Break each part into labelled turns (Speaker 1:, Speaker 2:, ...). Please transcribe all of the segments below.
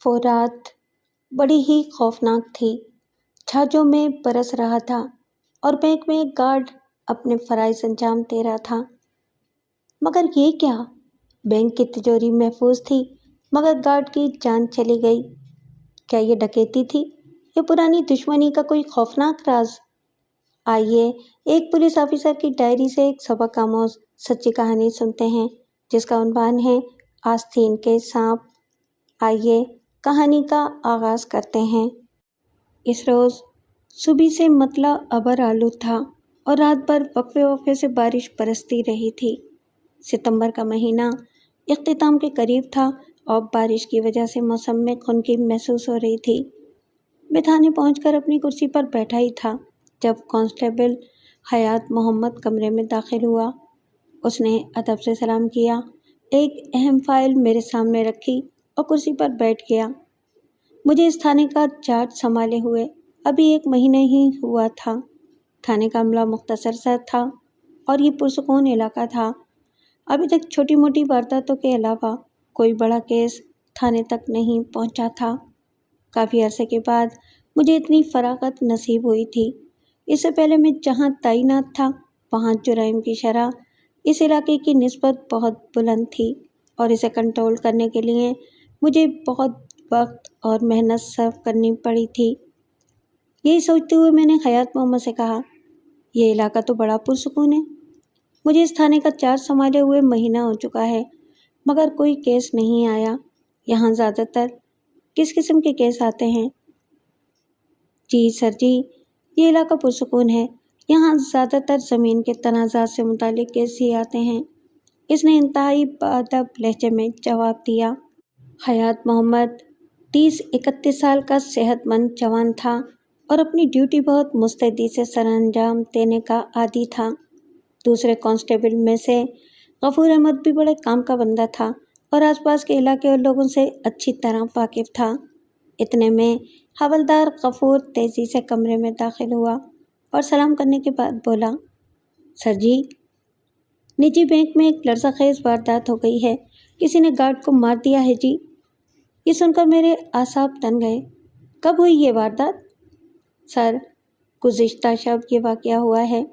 Speaker 1: وہ رات بڑی ہی خوفناک تھی۔ چھاجوں میں برس رہا تھا اور بینک میں ایک گارڈ اپنے فرائض انجام دے رہا تھا۔ مگر یہ کیا؟ بینک کی تجوری محفوظ تھی مگر گارڈ کی جان چلی گئی۔ کیا یہ ڈکیتی تھی یا پرانی دشمنی کا کوئی خوفناک راز؟ آئیے ایک پولیس آفیسر کی ڈائری سے ایک سبق آموز سچی کہانی سنتے ہیں جس کا عنوان ہے آستین کے سانپ۔ آئیے کہانی کا آغاز کرتے ہیں۔ اس روز صبح سے مطلع ابر آلود تھا اور رات بھر وقفے وقفے سے بارش برستی رہی تھی۔ ستمبر کا مہینہ اختتام کے قریب تھا اور بارش کی وجہ سے موسم میں خنکی محسوس ہو رہی تھی۔ میں تھانے پہنچ کر اپنی کرسی پر بیٹھا ہی تھا جب کانسٹیبل حیات محمد کمرے میں داخل ہوا۔ اس نے ادب سے سلام کیا، ایک اہم فائل میرے سامنے رکھی اور کرسی پر بیٹھ گیا۔ مجھے اس تھانے کا چارج سنبھالے ہوئے ابھی 1 مہینہ ہی ہوا تھا۔ تھانے کا عملہ مختصر سا تھا اور یہ پرسکون علاقہ تھا۔ ابھی تک چھوٹی موٹی وارداتوں کے علاوہ کوئی بڑا کیس تھانے تک نہیں پہنچا تھا۔ کافی عرصے کے بعد مجھے اتنی فراغت نصیب ہوئی تھی۔ اس سے پہلے میں جہاں تعینات تھا وہاں جرائم کی شرح اس علاقے کی نسبت بہت بلند تھی اور اسے کنٹرول کرنے کے لیے مجھے بہت وقت اور محنت صرف کرنی پڑی تھی۔ یہی سوچتے ہوئے میں نے حیات محمد سے کہا، یہ علاقہ تو بڑا پرسکون ہے۔ مجھے اس تھانے کا چارج سنبھالے ہوئے مہینہ ہو چکا ہے مگر کوئی کیس نہیں آیا۔ یہاں زیادہ تر کس قسم کے کیس آتے ہیں؟ جی سر جی، یہ علاقہ پرسکون ہے، یہاں زیادہ تر زمین کے تنازعات سے متعلق کیس ہی آتے ہیں، اس نے انتہائی باادب لہجے میں جواب دیا۔ حیات محمد 30-31 سال کا صحت مند جوان تھا اور اپنی ڈیوٹی بہت مستعدی سے سر انجام دینے کا عادی تھا۔ دوسرے کانسٹیبل میں سے غفور احمد بھی بڑے کام کا بندہ تھا اور آس پاس کے علاقے اور لوگوں سے اچھی طرح واقف تھا۔ اتنے میں حوالدار غفور تیزی سے کمرے میں داخل ہوا اور سلام کرنے کے بعد بولا، سر جی، نجی بینک میں ایک لرزہ خیز واردات ہو گئی ہے، کسی نے گارڈ کو مار دیا ہے جی۔ یہ سن کر میرے اعصاب تن گئے۔ کب ہوئی یہ واردات؟ سر، گزشتہ شب یہ واقعہ ہوا ہے۔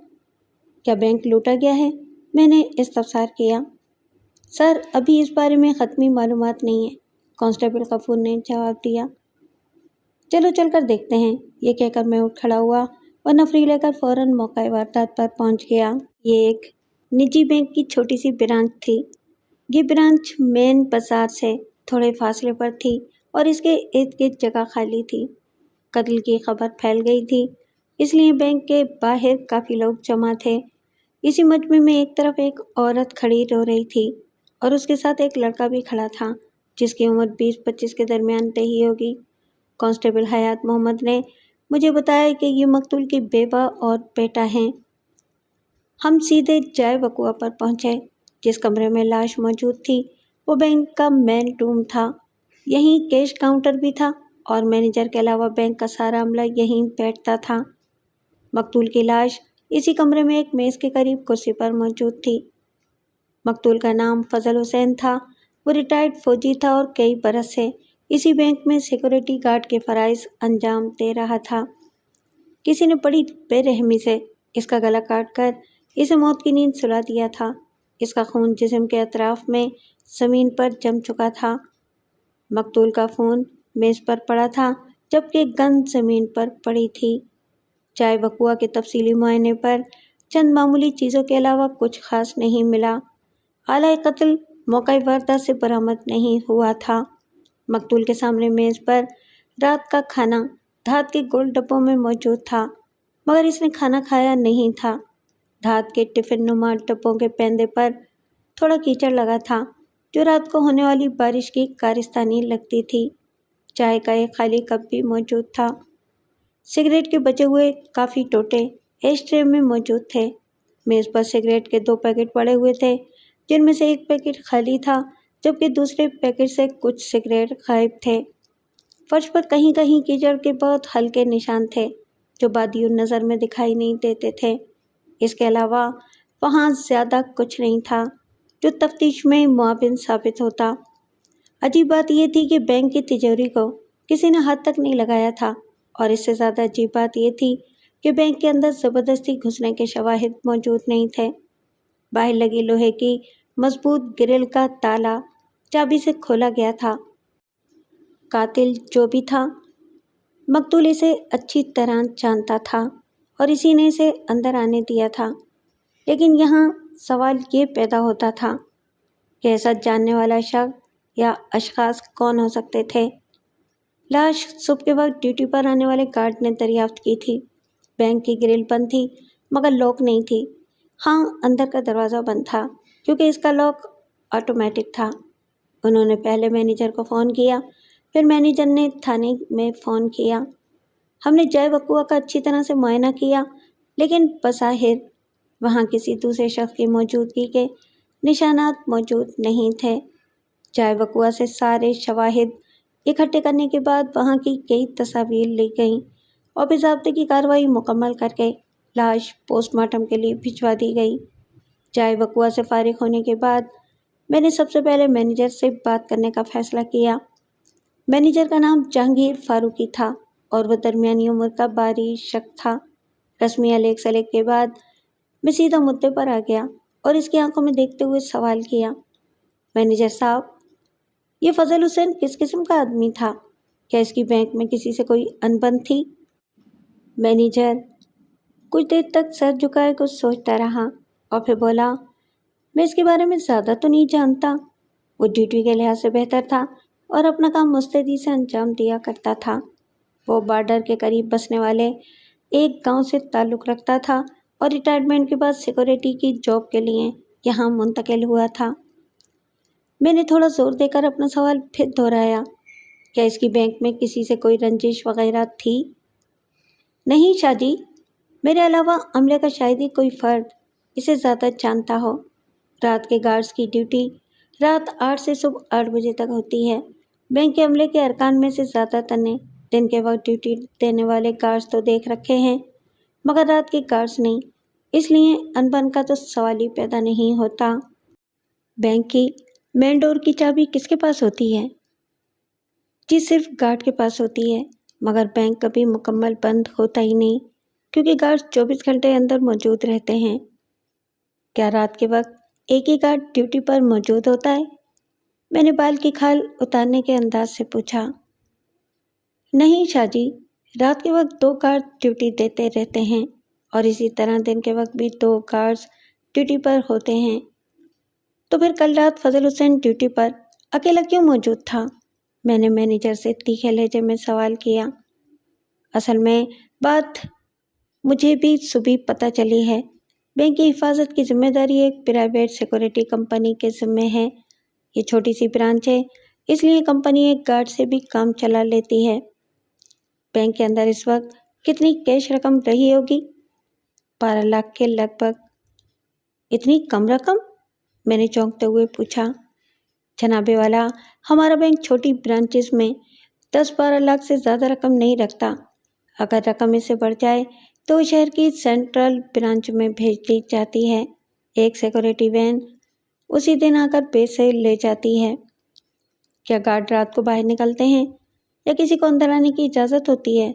Speaker 1: کیا بینک لوٹا گیا ہے؟ میں نے استفسار کیا۔ سر، ابھی اس بارے میں حتمی معلومات نہیں ہیں، کانسٹیبل غفور نے جواب دیا۔ چلو چل کر دیکھتے ہیں، یہ کہہ کر میں اٹھ کھڑا ہوا اور نفری لے کر فوراً موقع واردات پر پہنچ گیا۔ یہ ایک نجی بینک کی چھوٹی سی برانچ تھی۔ یہ برانچ مین بازار سے تھوڑے فاصلے پر تھی اور اس کے ارد گرد جگہ خالی تھی۔ قتل کی خبر پھیل گئی تھی، اس لیے بینک کے باہر کافی لوگ جمع تھے۔ اسی مجمع میں ایک طرف ایک عورت کھڑی رو رہی تھی اور اس کے ساتھ ایک لڑکا بھی کھڑا تھا جس کی عمر 20-25 کے درمیان رہی ہوگی۔ کانسٹیبل حیات محمد نے مجھے بتایا کہ یہ مقتول کی بیوہ اور بیٹا ہیں۔ ہم سیدھے جائے وقوع پر پہنچے۔ جس کمرے میں لاش موجود تھی وہ بینک کا مین روم تھا۔ یہیں کیش کاؤنٹر بھی تھا اور مینیجر کے علاوہ بینک کا سارا عملہ یہیں بیٹھتا تھا۔ مقتول کی لاش اسی کمرے میں ایک میز کے قریب کرسی پر موجود تھی۔ مقتول کا نام فضل حسین تھا۔ وہ ریٹائرڈ فوجی تھا اور کئی برس سے اسی بینک میں سیکورٹی گارڈ کے فرائض انجام دے رہا تھا۔ کسی نے بڑی بے رحمی سے اس کا گلا کاٹ کر اسے موت کی نیند سلا دیا تھا۔ اس کا خون جسم کے اطراف میں زمین پر جم چکا تھا۔ مقتول کا خون میز پر پڑا تھا جبکہ گند زمین پر پڑی تھی۔ جائے وقوع کے تفصیلی معائنے پر چند معمولی چیزوں کے علاوہ کچھ خاص نہیں ملا۔ آلۂ قتل موقع واردات سے برآمد نہیں ہوا تھا۔ مقتول کے سامنے میز پر رات کا کھانا دھات کے گول ڈبوں میں موجود تھا مگر اس نے کھانا کھایا نہیں تھا۔ دھات کے ٹفن نما ڈبوں کے پیندے پر تھوڑا کیچڑ لگا تھا جو رات کو ہونے والی بارش کی کارستانی لگتی تھی۔ چائے کا ایک خالی کپ بھی موجود تھا۔ سگریٹ کے بچے ہوئے کافی ٹوٹے ایش ٹرے میں موجود تھے۔ میز پر سگریٹ کے 2 پیکٹ پڑے ہوئے تھے جن میں سے ایک پیکٹ خالی تھا جبکہ دوسرے پیکٹ سے کچھ سگریٹ غائب تھے۔ فرش پر کہیں کہیں کیچڑ کے بہت ہلکے نشان تھے جو بادی النظر میں دکھائی نہیں دیتے تھے۔ اس کے علاوہ وہاں زیادہ کچھ نہیں تھا جو تفتیش میں معاون ثابت ہوتا۔ عجیب بات یہ تھی کہ بینک کی تجوری کو کسی نے ہاتھ تک نہیں لگایا تھا، اور اس سے زیادہ عجیب بات یہ تھی کہ بینک کے اندر زبردستی گھسنے کے شواہد موجود نہیں تھے۔ باہر لگی لوہے کی مضبوط گرل کا تالا چابی سے کھولا گیا تھا۔ قاتل جو بھی تھا، مقتول اسے اچھی طرح جانتا تھا اور اسی نے اسے اندر آنے دیا تھا۔ لیکن یہاں سوال یہ پیدا ہوتا تھا کہ ایسا جاننے والا شخص یا اشخاص کون ہو سکتے تھے؟ لاش صبح کے وقت ڈیوٹی پر آنے والے گارڈ نے دریافت کی تھی۔ بینک کی گرل بند تھی مگر لاک نہیں تھی۔ ہاں، اندر کا دروازہ بند تھا کیونکہ اس کا لاک آٹومیٹک تھا۔ انہوں نے پہلے مینیجر کو فون کیا، پھر مینیجر نے تھانے میں فون کیا۔ ہم نے جائے وقوع کا اچھی طرح سے معائنہ کیا، لیکن بظاہر وہاں کسی دوسرے شخص کی موجودگی کے نشانات موجود نہیں تھے۔ جائے وقوع سے سارے شواہد اکٹھے کرنے کے بعد وہاں کی کئی تصاویر لی گئیں اور باضابطے کی کارروائی مکمل کر کے لاش پوسٹ مارٹم کے لیے بھجوا دی گئی۔ جائے وقوع سے فارغ ہونے کے بعد میں نے سب سے پہلے مینیجر سے بات کرنے کا فیصلہ کیا۔ مینیجر کا نام جہانگیر فاروقی تھا اور وہ درمیانی عمر کا باریک شخص تھا۔ رسمی الیگ سلیگ کے بعد میں سیدھا مدعے پر آ گیا اور اس کی آنکھوں میں دیکھتے ہوئے سوال کیا، مینیجر صاحب، یہ فضل حسین کس قسم کا آدمی تھا؟ کیا اس کی بینک میں کسی سے کوئی انبن تھی؟ مینیجر کچھ دیر تک سر جھکائے کچھ سوچتا رہا اور پھر بولا، میں اس کے بارے میں زیادہ تو نہیں جانتا۔ وہ ڈیوٹی کے لحاظ سے بہتر تھا اور اپنا کام مستعدی سے انجام دیا کرتا تھا۔ وہ بارڈر کے قریب بسنے والے ایک گاؤں سے تعلق رکھتا تھا اور ریٹائرمنٹ کے بعد سیکورٹی کی جاب کے لیے یہاں منتقل ہوا تھا۔ میں نے تھوڑا زور دے کر اپنا سوال پھر دہرایا، کیا اس کی بینک میں کسی سے کوئی رنجش وغیرہ تھی؟ نہیں شاہ جی، میرے علاوہ عملے کا شاید ہی کوئی فرد اسے زیادہ جانتا ہو۔ رات کے گارڈز کی ڈیوٹی رات 8 سے صبح 8 بجے تک ہوتی ہے۔ بینک کے عملے کے ارکان میں سے زیادہ تر نے دن کے وقت ڈیوٹی دینے والے گارڈز تو دیکھ رکھے ہیں مگر رات کے گارڈز نہیں، اس لیے انبن کا تو سوال ہی پیدا نہیں ہوتا۔ بینک کی مین ڈور کی چابی کس کے پاس ہوتی ہے؟ جی صرف گارڈ کے پاس ہوتی ہے، مگر بینک کبھی مکمل بند ہوتا ہی نہیں کیونکہ گارڈ 24 گھنٹے اندر موجود رہتے ہیں۔ کیا رات کے وقت ایک ہی گارڈ ڈیوٹی پر موجود ہوتا ہے؟ میں نے بال کی کھال اتارنے کے انداز سے پوچھا۔ نہیں شاہ جی، رات کے وقت 2 گارڈ ڈیوٹی دیتے رہتے ہیں اور اسی طرح دن کے وقت بھی 2 گارڈز ڈیوٹی پر ہوتے ہیں۔ تو پھر کل رات فضل حسین ڈیوٹی پر اکیلا کیوں موجود تھا؟ میں نے مینیجر سے تیکھے لہجے میں سوال کیا۔ اصل میں بات مجھے بھی صبح پتہ چلی ہے۔ بینک کی حفاظت کی ذمہ داری ایک پرائیویٹ سیکورٹی کمپنی کے ذمے ہے۔ یہ چھوٹی سی برانچ ہے، اس لیے کمپنی ایک گارڈ سے بھی کام چلا لیتی ہے۔ بینک کے اندر اس وقت کتنی کیش رقم رہی ہوگی؟ 12 لاکھ کے لگ بھگ۔ اتنی کم رقم؟ میں نے چونکتے ہوئے پوچھا۔ جناب والا، ہمارا بینک چھوٹی برانچز میں 10-12 لاکھ سے زیادہ رقم نہیں رکھتا۔ اگر رقم اس سے بڑھ جائے تو شہر کی سینٹرل برانچ میں بھیج دی جاتی ہے۔ ایک سیکورٹی وین اسی دن آ کر پیسے لے جاتی ہے۔ کیا گارڈ رات کو باہر نکلتے ہیں یا کسی کو اندر آنے کی اجازت ہوتی ہے؟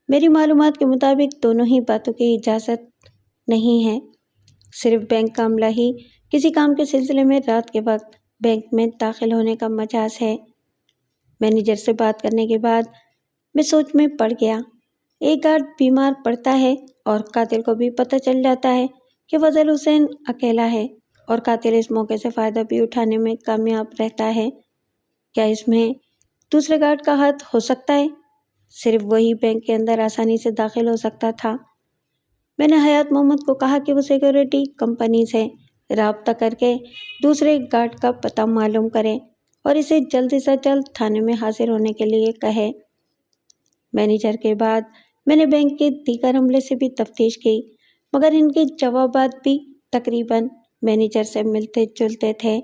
Speaker 1: میری معلومات کے مطابق دونوں ہی باتوں کی اجازت نہیں ہے۔ صرف بینک کا عملہ ہی کسی کام کے سلسلے میں رات کے وقت بینک میں داخل ہونے کا مجاز ہے۔ مینیجر سے بات کرنے کے بعد میں سوچ میں پڑ گیا۔ ایک گارڈ بیمار پڑتا ہے اور قاتل کو بھی پتہ چل جاتا ہے کہ فضل حسین اکیلا ہے اور قاتل اس موقع سے فائدہ بھی اٹھانے میں کامیاب رہتا ہے۔ کیا اس میں دوسرے گارڈ کا ہاتھ ہو سکتا ہے؟ صرف وہی بینک کے اندر آسانی سے داخل ہو سکتا تھا۔ میں نے حیات محمد کو کہا کہ وہ سیکورٹی کمپنی سے رابطہ کر کے دوسرے گارڈ کا پتہ معلوم کرے اور اسے جلد سے جلد تھانے میں حاضر ہونے کے لیے کہے۔ مینیجر کے بعد میں نے بینک کے دیگر عملے سے بھی تفتیش کی مگر ان کے جوابات بھی تقریباً مینیجر سے ملتے جلتے تھے۔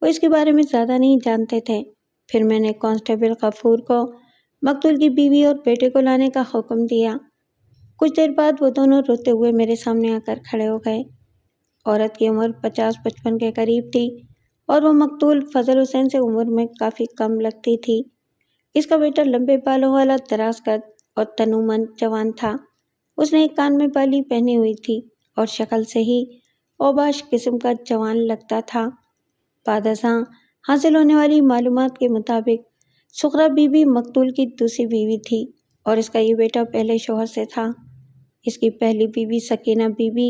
Speaker 1: وہ اس کے بارے میں زیادہ نہیں جانتے تھے۔ پھر میں نے کانسٹیبل غفور کو مقتول کی بیوی اور بیٹے کو لانے کا حکم دیا۔ کچھ دیر بعد وہ دونوں روتے ہوئے میرے سامنے آ کر کھڑے ہو گئے۔ عورت کی عمر 50-55 کے قریب تھی اور وہ مقتول فضل حسین سے عمر میں کافی کم لگتی تھی۔ اس کا بیٹا لمبے بالوں والا دراز قد اور تنومند جوان تھا۔ اس نے ایک کان میں بالی پہنی ہوئی تھی اور شکل سے ہی اوباش قسم کا جوان لگتا تھا۔ بعد ازاں حاصل ہونے والی معلومات کے مطابق سغرا بی بی مقتول کی دوسری بیوی تھی اور اس کا یہ بیٹا پہلے شوہر سے تھا۔ اس کی پہلی بیوی سکینہ بی بی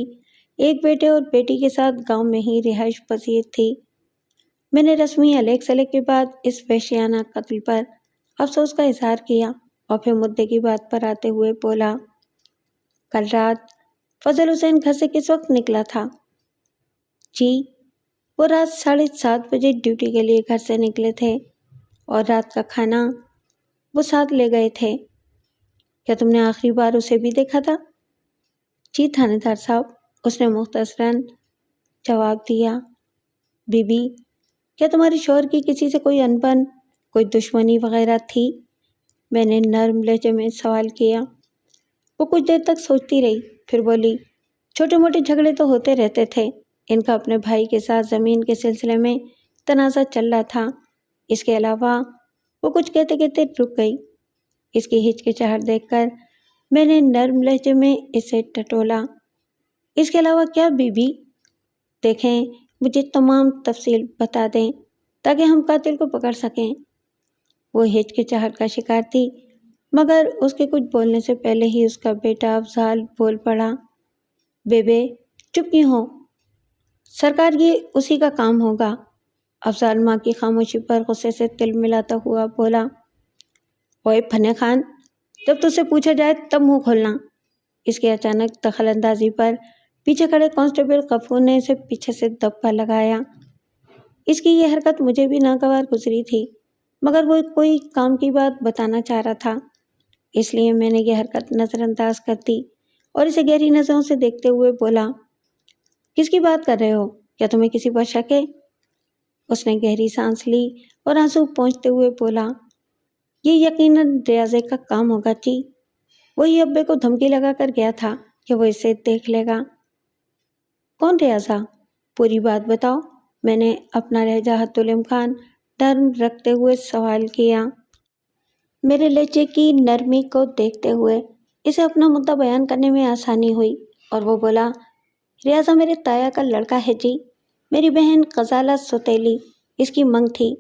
Speaker 1: ایک بیٹے اور بیٹی کے ساتھ گاؤں میں ہی رہائش پذیر تھی۔ میں نے رسمی علیق سلیق کے بعد اس وحشیانہ قتل پر افسوس کا اظہار کیا اور پھر مدعے کی بات پر آتے ہوئے بولا، کل رات فضل حسین گھر سے کس وقت نکلا تھا؟ جی، وہ رات 7:30 بجے ڈیوٹی کے لیے گھر سے نکلے تھے اور رات کا کھانا وہ ساتھ لے گئے تھے۔ کیا تم نے آخری بار اسے بھی دیکھا تھا؟ جی تھانے دار صاحب، اس نے مختصراً جواب دیا۔ بی بی، کیا تمہارے شوہر کی کسی سے کوئی انبن، کوئی دشمنی وغیرہ تھی؟ میں نے نرم لہجے میں سوال کیا۔ وہ کچھ دیر تک سوچتی رہی، پھر بولی، چھوٹے موٹے جھگڑے تو ہوتے رہتے تھے۔ ان کا اپنے بھائی کے ساتھ زمین کے سلسلے میں تنازع چل رہا تھا۔ اس کے علاوہ وہ کچھ کہتے کہتے رک گئی۔ اس کی ہچکچاہٹ دیکھ کر میں نے نرم لہجے میں اسے ٹٹولا۔ اس کے علاوہ کیا بی بی؟ دیکھیں، مجھے تمام تفصیل بتا دیں تاکہ ہم قاتل کو پکڑ سکیں۔ وہ ہچکچاہٹ کا شکار تھی، مگر اس کے کچھ بولنے سے پہلے ہی اس کا بیٹا افضال بول پڑا، بیبے چپ کیوں ہو؟ سرکار یہ اسی کا کام ہوگا۔ افضال ماں کی خاموشی پر غصے سے تل ملاتا ہوا بولا، اوئے پھنے خان، جب تجھ سے پوچھا جائے تب منہ کھولنا۔ اس کے اچانک دخل اندازی پر پیچھے کھڑے کانسٹیبل غفور نے اسے پیچھے سے دبکا لگایا۔ اس کی یہ حرکت مجھے بھی ناگوار گزری تھی، مگر وہ کوئی کام کی بات بتانا چاہ رہا تھا، اس لیے میں نے یہ حرکت نظر انداز کر دی اور اسے گہری نظروں سے دیکھتے ہوئے بولا، کس کی بات کر رہے ہو؟ کیا تمہیں کسی پر شک ہے؟ اس نے گہری سانس لی اور آنسو پونچھتے ہوئے بولا، یہ یقیناً ریاضے کا کام ہوگا جی۔ وہی ابے کو دھمکی لگا کر گیا تھا کہ وہ اسے دیکھ لے گا۔ کون ریاضہ؟ پوری بات بتاؤ، میں نے اپنا لہجہ حد الامکان نرم رکھتے ہوئے سوال کیا۔ میرے لہجے کی نرمی کو دیکھتے ہوئے اسے اپنا مدعا بیان کرنے میں آسانی ہوئی اور وہ بولا، ریاضہ میرے تایا کا لڑکا ہے جی، میری بہن غزالہ سوتیلی، اس کی منگ تھی۔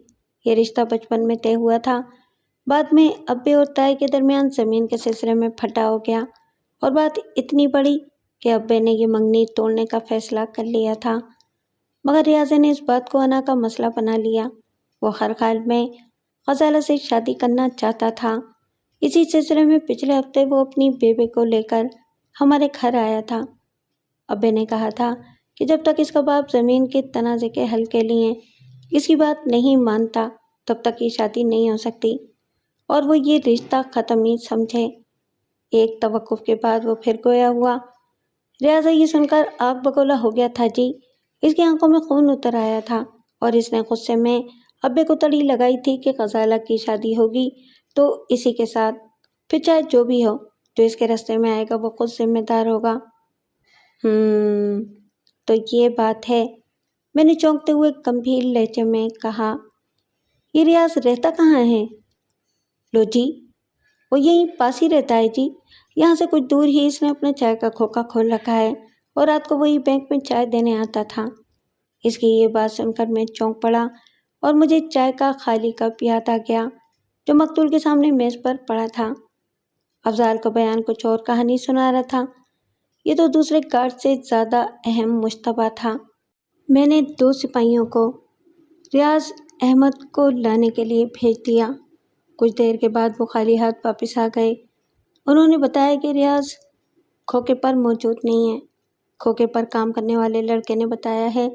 Speaker 1: یہ رشتہ بچپن میں طے ہوا تھا، بعد میں ابے اور تائے کے درمیان زمین کے سلسلے میں پھٹا ہو گیا اور بات اتنی بڑی کہ ابے نے یہ منگنی توڑنے کا فیصلہ کر لیا تھا، مگر ریاضے نے اس بات کو انا کا مسئلہ بنا لیا۔ وہ ہر حال میں غزالہ سے شادی کرنا چاہتا تھا۔ اسی سلسلے میں پچھلے ہفتے وہ اپنی بیبے کو لے کر ہمارے گھر آیا تھا۔ ابے نے کہا تھا کہ جب تک اس کا باپ زمین کے تنازع کے حل کے لیے اس کی بات نہیں مانتا تب تک یہ شادی نہیں ہو سکتی اور وہ یہ رشتہ ختم ہی سمجھے۔ ایک توقف کے بعد وہ پھر گویا ہوا۔ ریاضہ یہ سن کر آگ بگولا ہو گیا تھا جی، اس کی آنکھوں میں خون اتر آیا تھا اور اس نے غصے میں ابے کو تڑی لگائی تھی کہ غزالہ کی شادی ہوگی تو اسی کے ساتھ، پھر چاہے جو بھی ہو، جو اس کے راستے میں آئے گا وہ خود ذمہ دار ہوگا۔ تو یہ بات ہے، میں نے چونکتے ہوئے گمبھیر لہجے میں کہا۔ یہ ریاض رہتا کہاں ہے؟ لو جی، وہ یہیں پاس ہی رہتا ہے جی، یہاں سے کچھ دور ہی اس نے اپنے چائے کا کھوکا کھول رکھا ہے اور رات کو وہی بینک میں چائے دینے آتا تھا۔ اس کی یہ بات سن کر میں چونک پڑا اور مجھے چائے کا خالی کپ یاد آ گیا جو مقتول کے سامنے میز پر پڑا تھا۔ افضال کا بیان کچھ اور کہانی سنا رہا تھا، یہ تو دوسرے گارڈ سے زیادہ اہم مشتبہ تھا۔ میں نے 2 سپاہیوں کو ریاض احمد کو لانے کے لیے بھیج دیا۔ کچھ دیر کے بعد وہ خالی ہاتھ واپس آ گئے۔ انہوں نے بتایا کہ ریاض کھوکے پر موجود نہیں ہے۔ کھوکے پر کام کرنے والے لڑکے نے بتایا ہے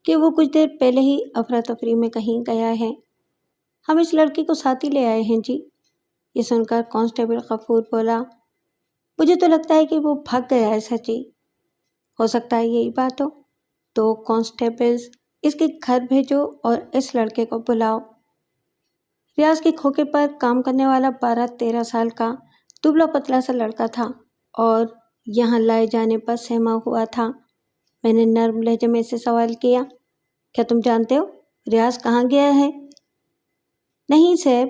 Speaker 1: کہ وہ کچھ دیر پہلے ہی افراتفری میں کہیں گیا ہے۔ ہم اس لڑکے کو ساتھ ہی لے آئے ہیں جی۔ یہ سن کر کانسٹیبل غفور بولا، مجھے تو لگتا ہے کہ وہ بھاگ گیا ہے سچی۔ ہو سکتا ہے یہی بات ہو۔ 2 کانسٹیبلز اس کے گھر بھیجو اور اس لڑکے کو بلاؤ۔ ریاض کے کھوکے پر کام کرنے والا 12-13 سال کا دبلا پتلا سا لڑکا تھا اور یہاں لائے جانے پر سہما ہوا تھا۔ میں نے نرم لہجے میں سے سوال کیا، کیا تم جانتے ہو ریاض کہاں گیا ہے؟ نہیں صاحب،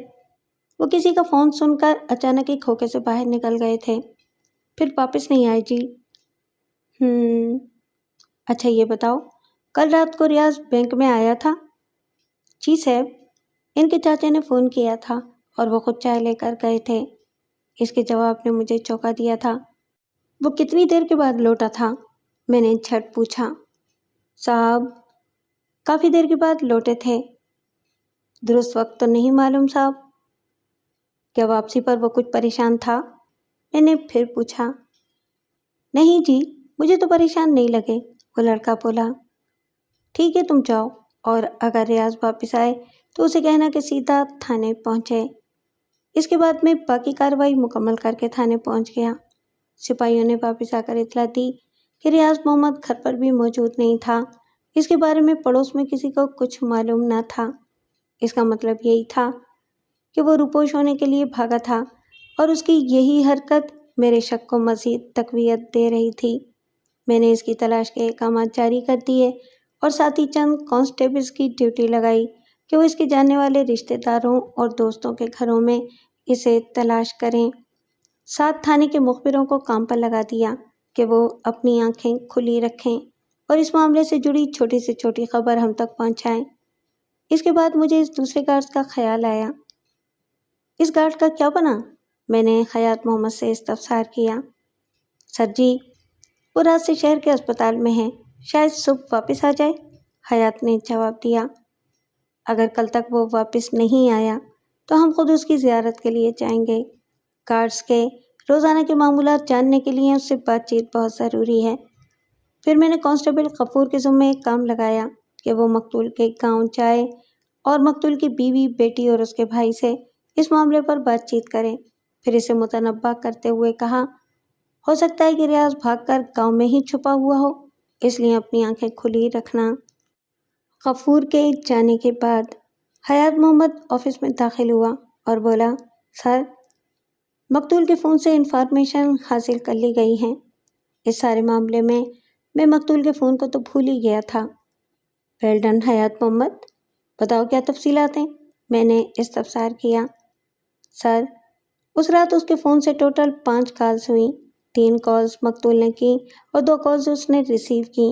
Speaker 1: وہ کسی کا فون سن کر اچانک ہی کھوکے سے باہر نکل گئے تھے، پھر واپس نہیں آئے جی۔ اچھا یہ بتاؤ، کل رات کو ریاض بینک میں آیا تھا؟ جی صاحب، ان کے چاچا نے فون کیا تھا اور وہ خود چائے لے کر گئے تھے۔ اس کے جواب نے مجھے چونکا دیا تھا۔ وہ کتنی دیر کے بعد لوٹا تھا؟ میں نے جھٹ پوچھا۔ صاحب، کافی دیر کے بعد لوٹے تھے۔ درست وقت تو نہیں معلوم صاحب۔ کیا واپسی پر وہ کچھ پریشان تھا؟ میں نے پھر پوچھا۔ نہیں جی، مجھے تو پریشان نہیں لگے، وہ لڑکا بولا۔ ٹھیک ہے تم جاؤ، اور اگر ریاض واپس آئے تو اسے کہنا کہ سیدھا تھانے پہنچے۔ اس کے بعد میں باقی کارروائی مکمل کر کے تھانے پہنچ گیا۔ سپاہیوں نے واپس آ کر اطلاع دی کہ ریاض محمد گھر پر بھی موجود نہیں تھا۔ اس کے بارے میں پڑوس میں کسی کو کچھ معلوم نہ تھا۔ اس کا مطلب یہی تھا کہ وہ روپوش ہونے کے لیے بھاگا تھا، اور اس کی یہی حرکت میرے شک کو مزید تقویت دے رہی تھی۔ میں نے اس کی تلاش کے احکامات جاری کر دیے اور ساتھ ہی چند کانسٹیبلز کی ڈیوٹی لگائی کہ وہ اس کے جاننے والے رشتہ داروں اور دوستوں کے گھروں میں اسے تلاش کریں۔ ساتھ تھانے کے مخبروں کو کام پر لگا دیا کہ وہ اپنی آنکھیں کھلی رکھیں اور اس معاملے سے جڑی چھوٹی سے چھوٹی خبر ہم تک پہنچائیں۔ اس کے بعد مجھے اس دوسرے گارڈ کا خیال آیا۔ اس گارڈ کا کیا بنا؟ میں نے حیات محمد سے استفسار کیا۔ سر جی، وہ رات سے شہر کے اسپتال میں ہے، شاید صبح واپس آ جائے، حیات نے جواب دیا۔ اگر کل تک وہ واپس نہیں آیا تو ہم خود اس کی زیارت کے لیے جائیں گے۔ گارڈز کے روزانہ کے معمولات جاننے کے لیے اس سے بات چیت بہت ضروری ہے۔ پھر میں نے کانسٹیبل غفور کے ذمے ایک کام لگایا کہ وہ مقتول کے گاؤں جائے اور مقتول کی بیوی، بیٹی اور اس کے بھائی سے اس معاملے پر بات چیت کریں۔ پھر اسے متنبہ کرتے ہوئے کہا، ہو سکتا ہے کہ ریاض بھاگ کر گاؤں میں ہی چھپا ہوا ہو، اس لیے اپنی آنکھیں کھلی رکھنا۔ غفور کے جانے کے بعد حیات محمد آفس میں داخل ہوا اور بولا، سر، مقتول کے فون سے انفارمیشن حاصل کر لی گئی ہے۔ اس سارے معاملے میں مقتول کے فون کو تو بھول ہی گیا تھا۔ ویل ڈن حیات محمد، بتاؤ کیا تفصیلات ہیں؟ میں نے استفسار کیا۔ سر، اس رات اس کے فون سے ٹوٹل 5 کالز ہوئیں۔ 3 کالز مقتول نے کی اور 2 کالز اس نے ریسیو کی۔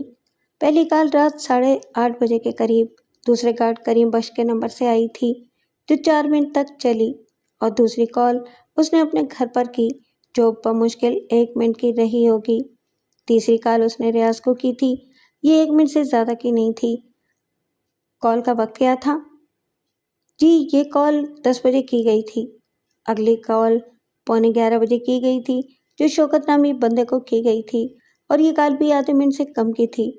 Speaker 1: پہلی کال رات 8:30 بجے کے قریب دوسرے گارڈ کریم بخش کے نمبر سے آئی تھی، جو 4 منٹ تک چلی، اور دوسری کال اس نے اپنے گھر پر کی، جو بمشکل 1 منٹ کی رہی ہوگی۔ تیسری کال اس نے ریاض کو کی تھی، یہ 1 منٹ سے زیادہ کی نہیں تھی۔ کال کا وقت کیا تھا؟ جی، یہ کال 10 بجے کی گئی تھی۔ اگلی کال 11:15 بجے کی گئی تھی، جو شوکت نامی بندے کو کی گئی تھی، اور یہ کال بھی آدھے منٹ سے کم کی تھی۔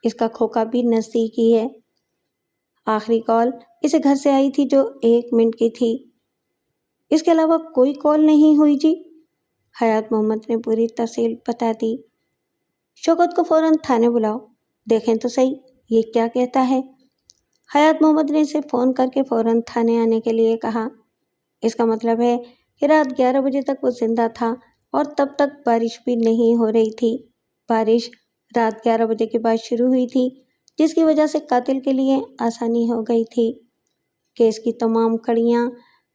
Speaker 1: اس کا کھوکا بھی نزدیک ہی ہے۔ آخری کال اسے گھر سے آئی تھی، جو 1 منٹ کی تھی۔ اس کے علاوہ کوئی کال نہیں ہوئی جی؟ حیات محمد نے پوری تفصیل بتا دی۔ شوکت کو فوراً تھانے بلاؤ، دیکھیں تو صحیح یہ کیا کہتا ہے۔ حیات محمد نے اسے فون کر کے فوراً تھانے آنے کے لیے کہا۔ اس کا مطلب ہے کہ رات 11 بجے تک وہ زندہ تھا، اور تب تک بارش بھی نہیں ہو رہی تھی۔ بارش رات 11 بجے کے بعد شروع ہوئی تھی، جس کی وجہ سے قاتل کے لیے آسانی ہو گئی تھی۔ کیس کی تمام کڑیاں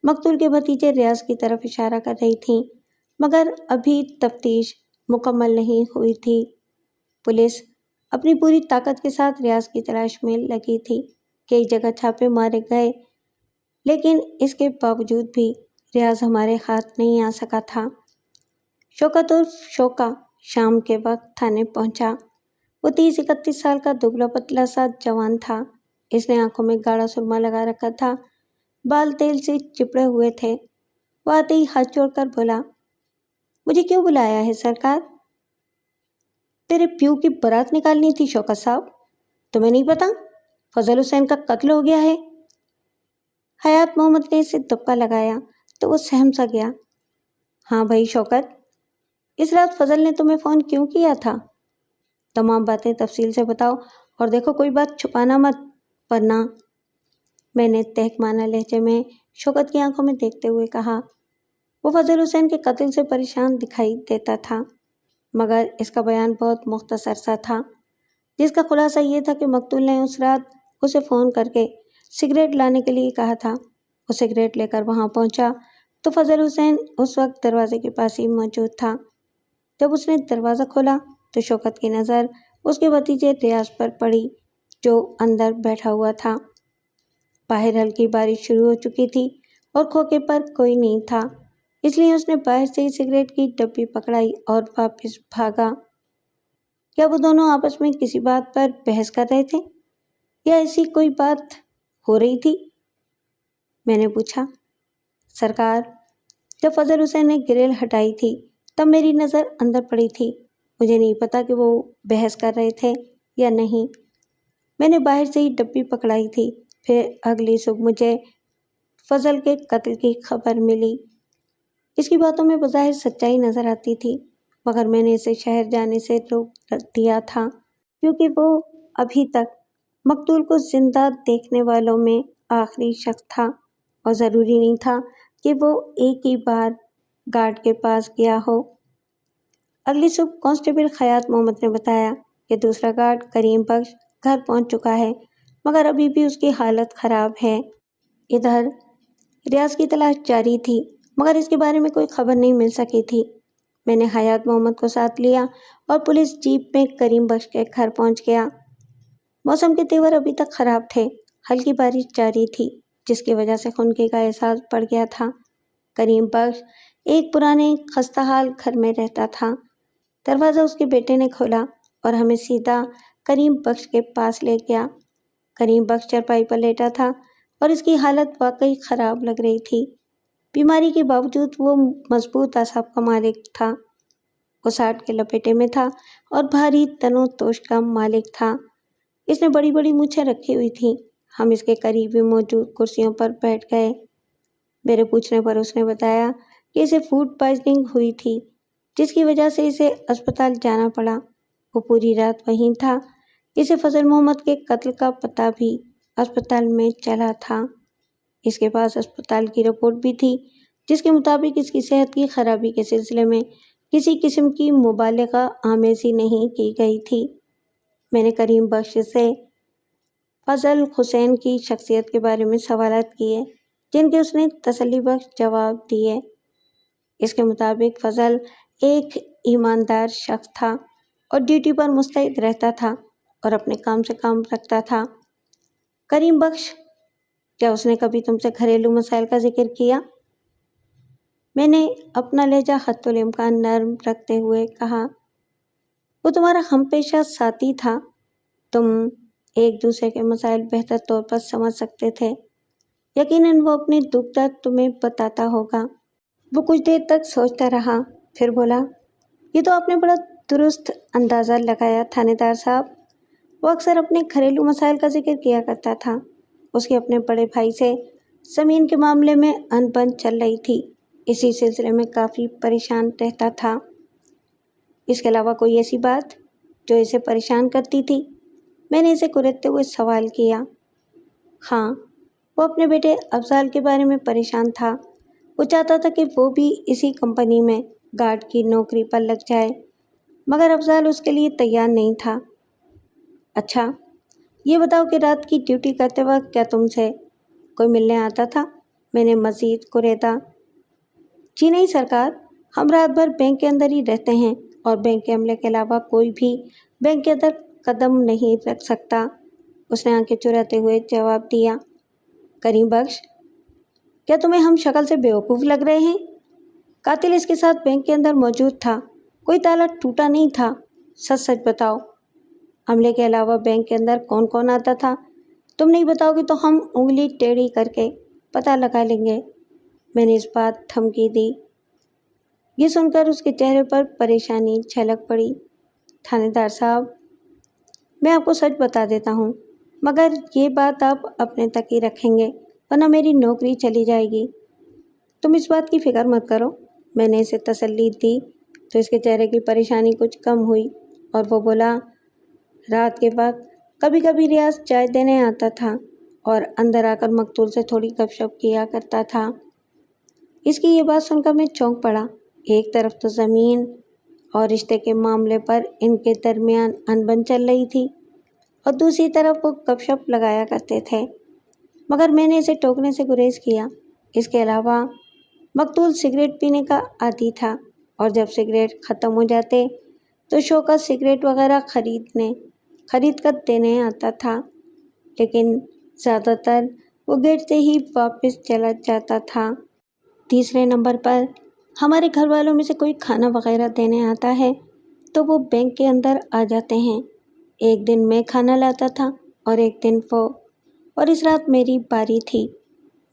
Speaker 1: مقتول کے بھتیجے ریاض کی طرف اشارہ کر رہی تھیں، مگر ابھی تفتیش مکمل نہیں ہوئی تھی۔ پولیس اپنی پوری طاقت کے ساتھ ریاض کی تلاش میں لگی تھی۔ کئی جگہ چھاپے مارے گئے، لیکن اس کے باوجود بھی ریاض ہمارے ہاتھ نہیں آ سکا تھا۔ شوکت عرف شوکا شام کے وقت تھانے پہنچا۔ وہ 30-31 سال کا دبلا پتلا سا جوان تھا۔ اس نے آنکھوں میں گاڑھا سرما لگا رکھا تھا، بال تیل سے چپڑے ہوئے تھے۔ وہ آتے ہی ہاتھ جوڑ کر بولا، مجھے کیوں بلایا ہے سرکار؟ تیرے پیو کی بارات نکالنی تھی شوکت صاحب، تمہیں نہیں پتا فضل حسین کا قتل ہو گیا ہے؟ حیات محمد نے اسے دبکا لگایا تو وہ سہم سا گیا۔ ہاں بھائی شوکت، اس رات فضل نے تمہیں فون کیوں کیا تھا؟ تمام باتیں تفصیل سے بتاؤ، اور دیکھو کوئی بات چھپانا مت، ورنہ۔ میں نے تہکمانہ لہجے میں شوکت کی آنکھوں میں دیکھتے ہوئے کہا۔ وہ فضل حسین کے قتل سے پریشان دکھائی دیتا تھا، مگر اس کا بیان بہت مختصر سا تھا، جس کا خلاصہ یہ تھا کہ مقتول نے اس رات اسے فون کر کے سگریٹ لانے کے لیے کہا تھا۔ وہ سگریٹ لے کر وہاں پہنچا تو فضل حسین اس وقت دروازے کے پاس ہی موجود تھا۔ جب اس نے دروازہ کھولا تو شوکت کی نظر اس کے بھتیجے ریاض پر پڑی جو اندر بیٹھا ہوا تھا۔ باہر ہلکی بارش شروع ہو چکی تھی اور کھوکے پر کوئی نہیں تھا، اس لیے اس نے باہر سے ہی سگریٹ کی ڈبی پکڑائی اور واپس بھاگا۔ کیا وہ دونوں آپس میں کسی بات پر بحث کر رہے تھے یا ایسی کوئی بات ہو رہی تھی؟ میں نے پوچھا۔ سرکار، جب فضل حسین نے گریل ہٹائی تھی تب میری نظر اندر پڑی تھی، مجھے نہیں پتا کہ وہ بحث کر رہے تھے یا نہیں۔ میں نے باہر سے ہی ڈبی پکڑائی تھی، پھر اگلی صبح مجھے فضل کے قتل کی خبر ملی۔ اس کی باتوں میں بظاہر سچائی نظر آتی تھی، مگر میں نے اسے شہر جانے سے روک دیا تھا کیونکہ وہ ابھی تک مقتول کو زندہ دیکھنے والوں میں آخری شخص تھا اور ضروری نہیں تھا کہ وہ ایک ہی بار گارڈ کے پاس گیا ہو۔ اگلی صبح کانسٹیبل خیات محمد نے بتایا کہ دوسرا گارڈ کریم بخش گھر پہنچ چکا ہے، مگر ابھی بھی اس کی حالت خراب ہے۔ ادھر ریاض کی تلاش جاری تھی، مگر اس کے بارے میں کوئی خبر نہیں مل سکی تھی۔ میں نے حیات محمد کو ساتھ لیا اور پولیس جیپ میں کریم بخش کے گھر پہنچ گیا۔ موسم کے تیور ابھی تک خراب تھے، ہلکی بارش جاری تھی جس کی وجہ سے خنکی کا احساس بڑھ گیا تھا۔ کریم بخش ایک پرانے خستہ حال گھر میں رہتا تھا۔ دروازہ اس کے بیٹے نے کھولا اور ہمیں سیدھا کریم بخش کے پاس لے گیا۔ کریم بخش چارپائی پر لیٹا تھا اور اس کی حالت واقعی خراب لگ رہی تھی۔ بیماری کے باوجود وہ مضبوط اعصاب کا مالک تھا۔ وہ 60 کے لپیٹے میں تھا اور بھاری تن و توش کا مالک تھا۔ اس نے بڑی بڑی مونچھیں رکھی ہوئی تھیں۔ ہم اس کے قریب ہی موجود کرسیوں پر بیٹھ گئے۔ میرے پوچھنے پر اس نے بتایا کہ اسے فوڈ پوائزننگ ہوئی تھی جس کی وجہ سے اسے اسپتال جانا پڑا۔ وہ پوری رات وہیں تھا۔ اسے فضل محمد کے قتل کا پتہ بھی اسپتال میں چلا تھا۔ اس کے پاس اسپتال کی رپورٹ بھی تھی جس کے مطابق اس کی صحت کی خرابی کے سلسلے میں کسی قسم کی مبالغہ آمیزی نہیں کی گئی تھی۔ میں نے کریم بخش سے فضل حسین کی شخصیت کے بارے میں سوالات کیے جن کے اس نے تسلی بخش جواب دیے۔ اس کے مطابق فضل ایک ایماندار شخص تھا اور ڈیوٹی پر مستعد رہتا تھا اور اپنے کام سے کام رکھتا تھا۔ کریم بخش، کیا اس نے کبھی تم سے گھریلو مسائل کا ذکر کیا؟ میں نے اپنا لہجہ حتی الامکان نرم رکھتے ہوئے کہا۔ وہ تمہارا ہم پیشہ ساتھی تھا، تم ایک دوسرے کے مسائل بہتر طور پر سمجھ سکتے تھے۔ یقیناً وہ اپنے دکھ درد تمہیں بتاتا ہوگا۔ وہ کچھ دیر تک سوچتا رہا، پھر بولا، یہ تو آپ نے بڑا درست اندازہ لگایا تھانے دار صاحب۔ وہ اکثر اپنے گھریلو مسائل کا ذکر کیا کرتا تھا۔ اس کے اپنے بڑے بھائی سے زمین کے معاملے میں ان بن چل رہی تھی، اسی سلسلے میں کافی پریشان رہتا تھا۔ اس کے علاوہ کوئی ایسی بات جو اسے پریشان کرتی تھی؟ میں نے اسے کریدتے ہوئے سوال کیا۔ ہاں، وہ اپنے بیٹے افضال کے بارے میں پریشان تھا۔ وہ چاہتا تھا کہ وہ بھی اسی کمپنی میں گارڈ کی نوکری پر لگ جائے، مگر افضال اس کے لیے تیار نہیں تھا۔ اچھا، یہ بتاؤ کہ رات کی ڈیوٹی کرتے وقت کیا تم سے کوئی ملنے آتا تھا؟ میں نے مزید کریدا۔ جی نہیں سرکار، ہم رات بھر بینک کے اندر ہی رہتے ہیں اور بینک کے عملے کے علاوہ کوئی بھی بینک کے اندر قدم نہیں رکھ سکتا، اس نے آنکھیں چراتے ہوئے جواب دیا۔ کریم بخش، کیا تمہیں ہم شکل سے بیوقوف لگ رہے ہیں؟ قاتل اس کے ساتھ بینک کے اندر موجود تھا، کوئی تالا ٹوٹا نہیں تھا، سچ سچ بتاؤ۔ عملے کے علاوہ بینک کے اندر کون کون آتا تھا؟ تم نہیں بتاؤ گے تو ہم انگلی ٹیڑھی کر کے پتہ لگا لیں گے، میں نے اس بات دھمکی دی۔ یہ سن کر اس کے چہرے پر پریشانی جھلک پڑی۔ تھانے دار صاحب، میں آپ کو سچ بتا دیتا ہوں، مگر یہ بات آپ اپنے تک ہی رکھیں گے ورنہ میری نوکری چلی جائے گی۔ تم اس بات کی فکر مت کرو، میں نے اسے تسلی دی تو اس کے چہرے کی پریشانی کچھ کم ہوئی اور وہ بولا، رات کے وقت کبھی کبھی ریاض چائے دینے آتا تھا اور اندر آ کر مقتول سے تھوڑی گپ شپ کیا کرتا تھا۔ اس کی یہ بات سن کر میں چونک پڑا۔ ایک طرف تو زمین اور رشتے کے معاملے پر ان کے درمیان انبن چل رہی تھی اور دوسری طرف وہ گپ شپ لگایا کرتے تھے۔ مگر میں نے اسے ٹوکنے سے گریز کیا۔ اس کے علاوہ مقتول سگریٹ پینے کا عادی تھا اور جب سگریٹ ختم ہو جاتے تو شوکت سگریٹ وغیرہ خرید کر دینے آتا تھا، لیکن زیادہ تر وہ گیٹ سے ہی واپس چلا جاتا تھا۔ تیسرے نمبر پر ہمارے گھر والوں میں سے کوئی کھانا وغیرہ دینے آتا ہے تو وہ بینک کے اندر آ جاتے ہیں۔ ایک دن میں کھانا لاتا تھا اور ایک دن وہ، اور اس رات میری باری تھی۔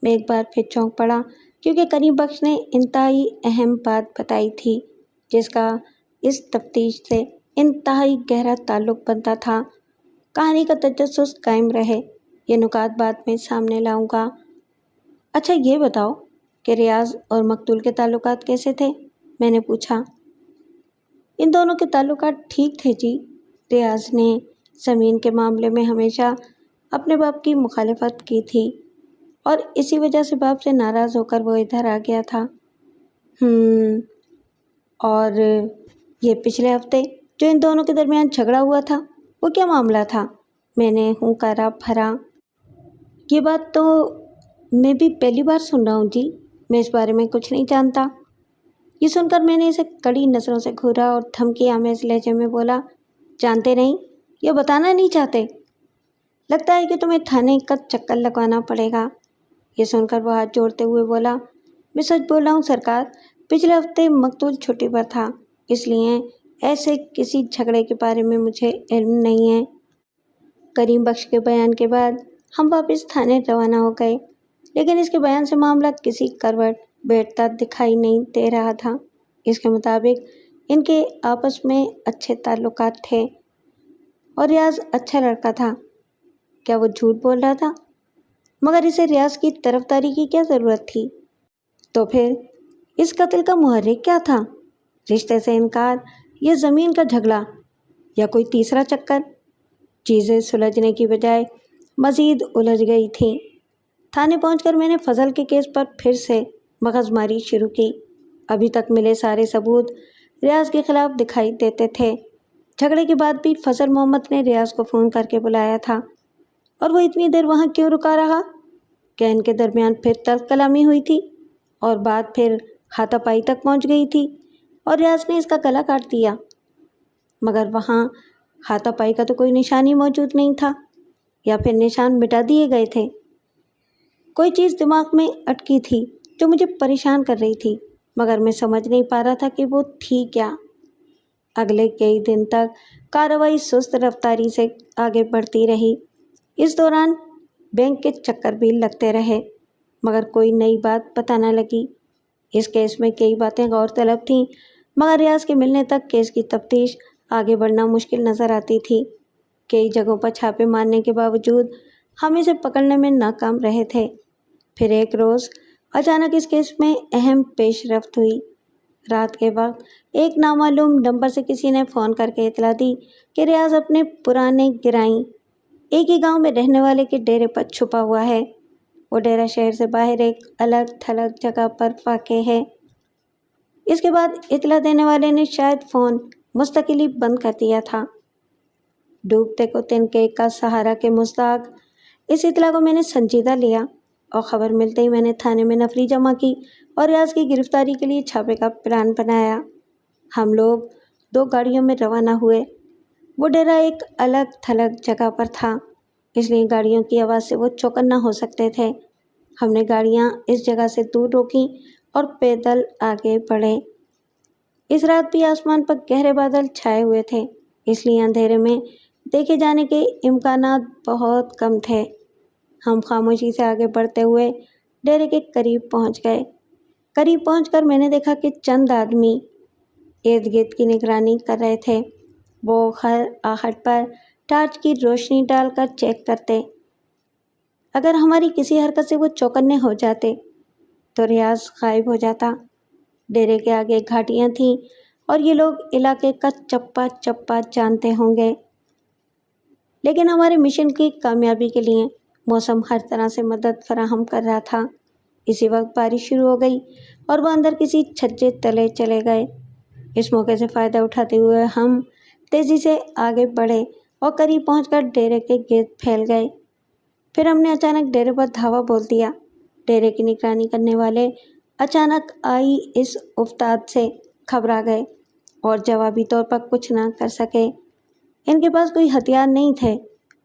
Speaker 1: میں ایک بار پھر چونک پڑا کیونکہ کریم بخش نے انتہائی اہم بات بتائی تھی جس کا اس تفتیش سے انتہائی گہرا تعلق بنتا تھا۔ کہانی کا تجسس قائم رہے، یہ نکات بعد میں سامنے لاؤں گا۔ اچھا یہ بتاؤ کہ ریاض اور مقتول کے تعلقات کیسے تھے؟ میں نے پوچھا۔ ان دونوں کے تعلقات ٹھیک تھے جی۔ ریاض نے زمین کے معاملے میں ہمیشہ اپنے باپ کی مخالفت کی تھی اور اسی وجہ سے باپ سے ناراض ہو کر وہ ادھر آ گیا تھا۔ اور یہ پچھلے ہفتے جو ان دونوں کے درمیان جھگڑا ہوا تھا وہ کیا معاملہ تھا؟ میں نے ہنکارا بھرا۔ یہ بات تو میں بھی پہلی بار سن رہا ہوں جی، میں اس بارے میں کچھ نہیں جانتا۔ یہ سن کر میں نے اسے کڑی نظروں سے گھورا اور دھمکی آمیز لہجے میں بولا، جانتے نہیں یا بتانا نہیں چاہتے؟ لگتا ہے کہ تمہیں تھانے کا چکر لگوانا پڑے گا۔ یہ سن کر وہ ہاتھ جوڑتے ہوئے بولا، میں سچ بول رہا ہوں سرکار، پچھلے ہفتے مقتول چھٹی پر تھا، اس لیے ایسے کسی جھگڑے کے بارے میں مجھے علم نہیں ہے۔ کریم بخش کے بیان کے بعد ہم واپس تھانے روانہ ہو گئے، لیکن اس کے بیان سے معاملہ کسی کروٹ بیٹھتا دکھائی نہیں دے رہا تھا۔ اس کے مطابق ان کے آپس میں اچھے تعلقات تھے اور ریاض اچھا لڑکا تھا۔ کیا وہ جھوٹ بول رہا تھا؟ مگر اسے ریاض کی طرفداری کی کیا ضرورت تھی؟ تو پھر اس قتل کا محرک کیا تھا؟ رشتے سے انکار یا زمین کا جھگڑا یا کوئی تیسرا چکر؟ چیزیں سلجھنے کی بجائے مزید الجھ گئی تھیں۔ تھانے پہنچ کر میں نے فضل کے کیس پر پھر سے مغز ماری شروع کی۔ ابھی تک ملے سارے ثبوت ریاض کے خلاف دکھائی دیتے تھے۔ جھگڑے کے بعد بھی فضل محمد نے ریاض کو فون کر کے بلایا تھا، اور وہ اتنی دیر وہاں کیوں رکا رہا؟ کیا ان کے درمیان پھر تلخ کلامی ہوئی تھی اور بات پھر ہاتھا پائی تک پہنچ گئی تھی اور ریاض نے اس کا گلا کاٹ دیا؟ مگر وہاں ہاتھا پائی کا تو کوئی نشان ہی موجود نہیں تھا، یا پھر نشان مٹا دیے گئے تھے۔ کوئی چیز دماغ میں اٹکی تھی جو مجھے پریشان کر رہی تھی، مگر میں سمجھ نہیں پا رہا تھا کہ وہ تھی کیا۔ اگلے کئی دن تک کارروائی سست رفتاری سے آگے بڑھتی رہی۔ اس دوران بینک کے چکر بھی لگتے رہے، مگر کوئی نئی بات پتہ نہ لگی۔ اس کیس میں کئی باتیں غور طلب تھیں، مگر ریاض کے ملنے تک کیس کی تفتیش آگے بڑھنا مشکل نظر آتی تھی۔ کئی جگہوں پر چھاپے مارنے کے باوجود ہم اسے پکڑنے میں ناکام رہے تھے۔ پھر ایک روز اچانک اس کیس میں اہم پیش رفت ہوئی۔ رات کے وقت ایک نامعلوم نمبر سے کسی نے فون کر کے اطلاع دی کہ ریاض اپنے پرانے گرائیں ایک ہی گاؤں میں رہنے والے کے ڈیرے پر چھپا ہوا ہے۔ وہ ڈیرا شہر سے باہر ایک الگ تھلگ جگہ پر واقع ہے۔ اس کے بعد اطلاع دینے والے نے شاید فون مستقلی بند کر دیا تھا۔ ڈوبتے کو تنکے کا سہارا کے مصداق اس اطلاع کو میں نے سنجیدہ لیا اور خبر ملتے ہی میں نے تھانے میں نفری جمع کی اور ریاض کی گرفتاری کے لیے چھاپے کا پلان بنایا۔ ہم لوگ 2 گاڑیوں میں روانہ ہوئے۔ وہ ڈیرا ایک الگ تھلگ جگہ پر تھا، اس لیے گاڑیوں کی آواز سے وہ چوکنا ہو سکتے تھے۔ ہم نے گاڑیاں اس جگہ سے دور روکیں اور پیدل آگے بڑھے۔ اس رات بھی آسمان پر گہرے بادل چھائے ہوئے تھے، اس لیے اندھیرے میں دیکھے جانے کے امکانات بہت کم تھے۔ ہم خاموشی سے آگے بڑھتے ہوئے ڈیرے کے قریب پہنچ گئے۔ قریب پہنچ کر میں نے دیکھا کہ چند آدمی ارد گرد کی نگرانی کر رہے تھے۔ وہ ہر آہٹ پر ٹارچ کی روشنی ڈال کر چیک کرتے۔ اگر ہماری کسی حرکت سے وہ چوکنے ہو جاتے تو ریاض غائب ہو جاتا۔ ڈیرے کے آگے گھاٹیاں تھیں اور یہ لوگ علاقے کا چپا چپا جانتے ہوں گے، لیکن ہمارے مشن کی کامیابی کے لیے موسم ہر طرح سے مدد فراہم کر رہا تھا۔ اسی وقت بارش شروع ہو گئی اور وہ اندر کسی چھجے تلے چلے گئے۔ اس موقع سے فائدہ اٹھاتے ہوئے ہم تیزی سے آگے بڑھے اور قریب پہنچ کر ڈیرے کے گرد پھیل گئے۔ پھر ہم نے اچانک ڈیرے پر دھاوا بول دیا۔ ڈیرے کی نگرانی کرنے والے اچانک آئی اس افتاد سے گھبرا گئے اور جوابی طور پر کچھ نہ کر سکے۔ ان کے پاس کوئی ہتھیار نہیں تھے،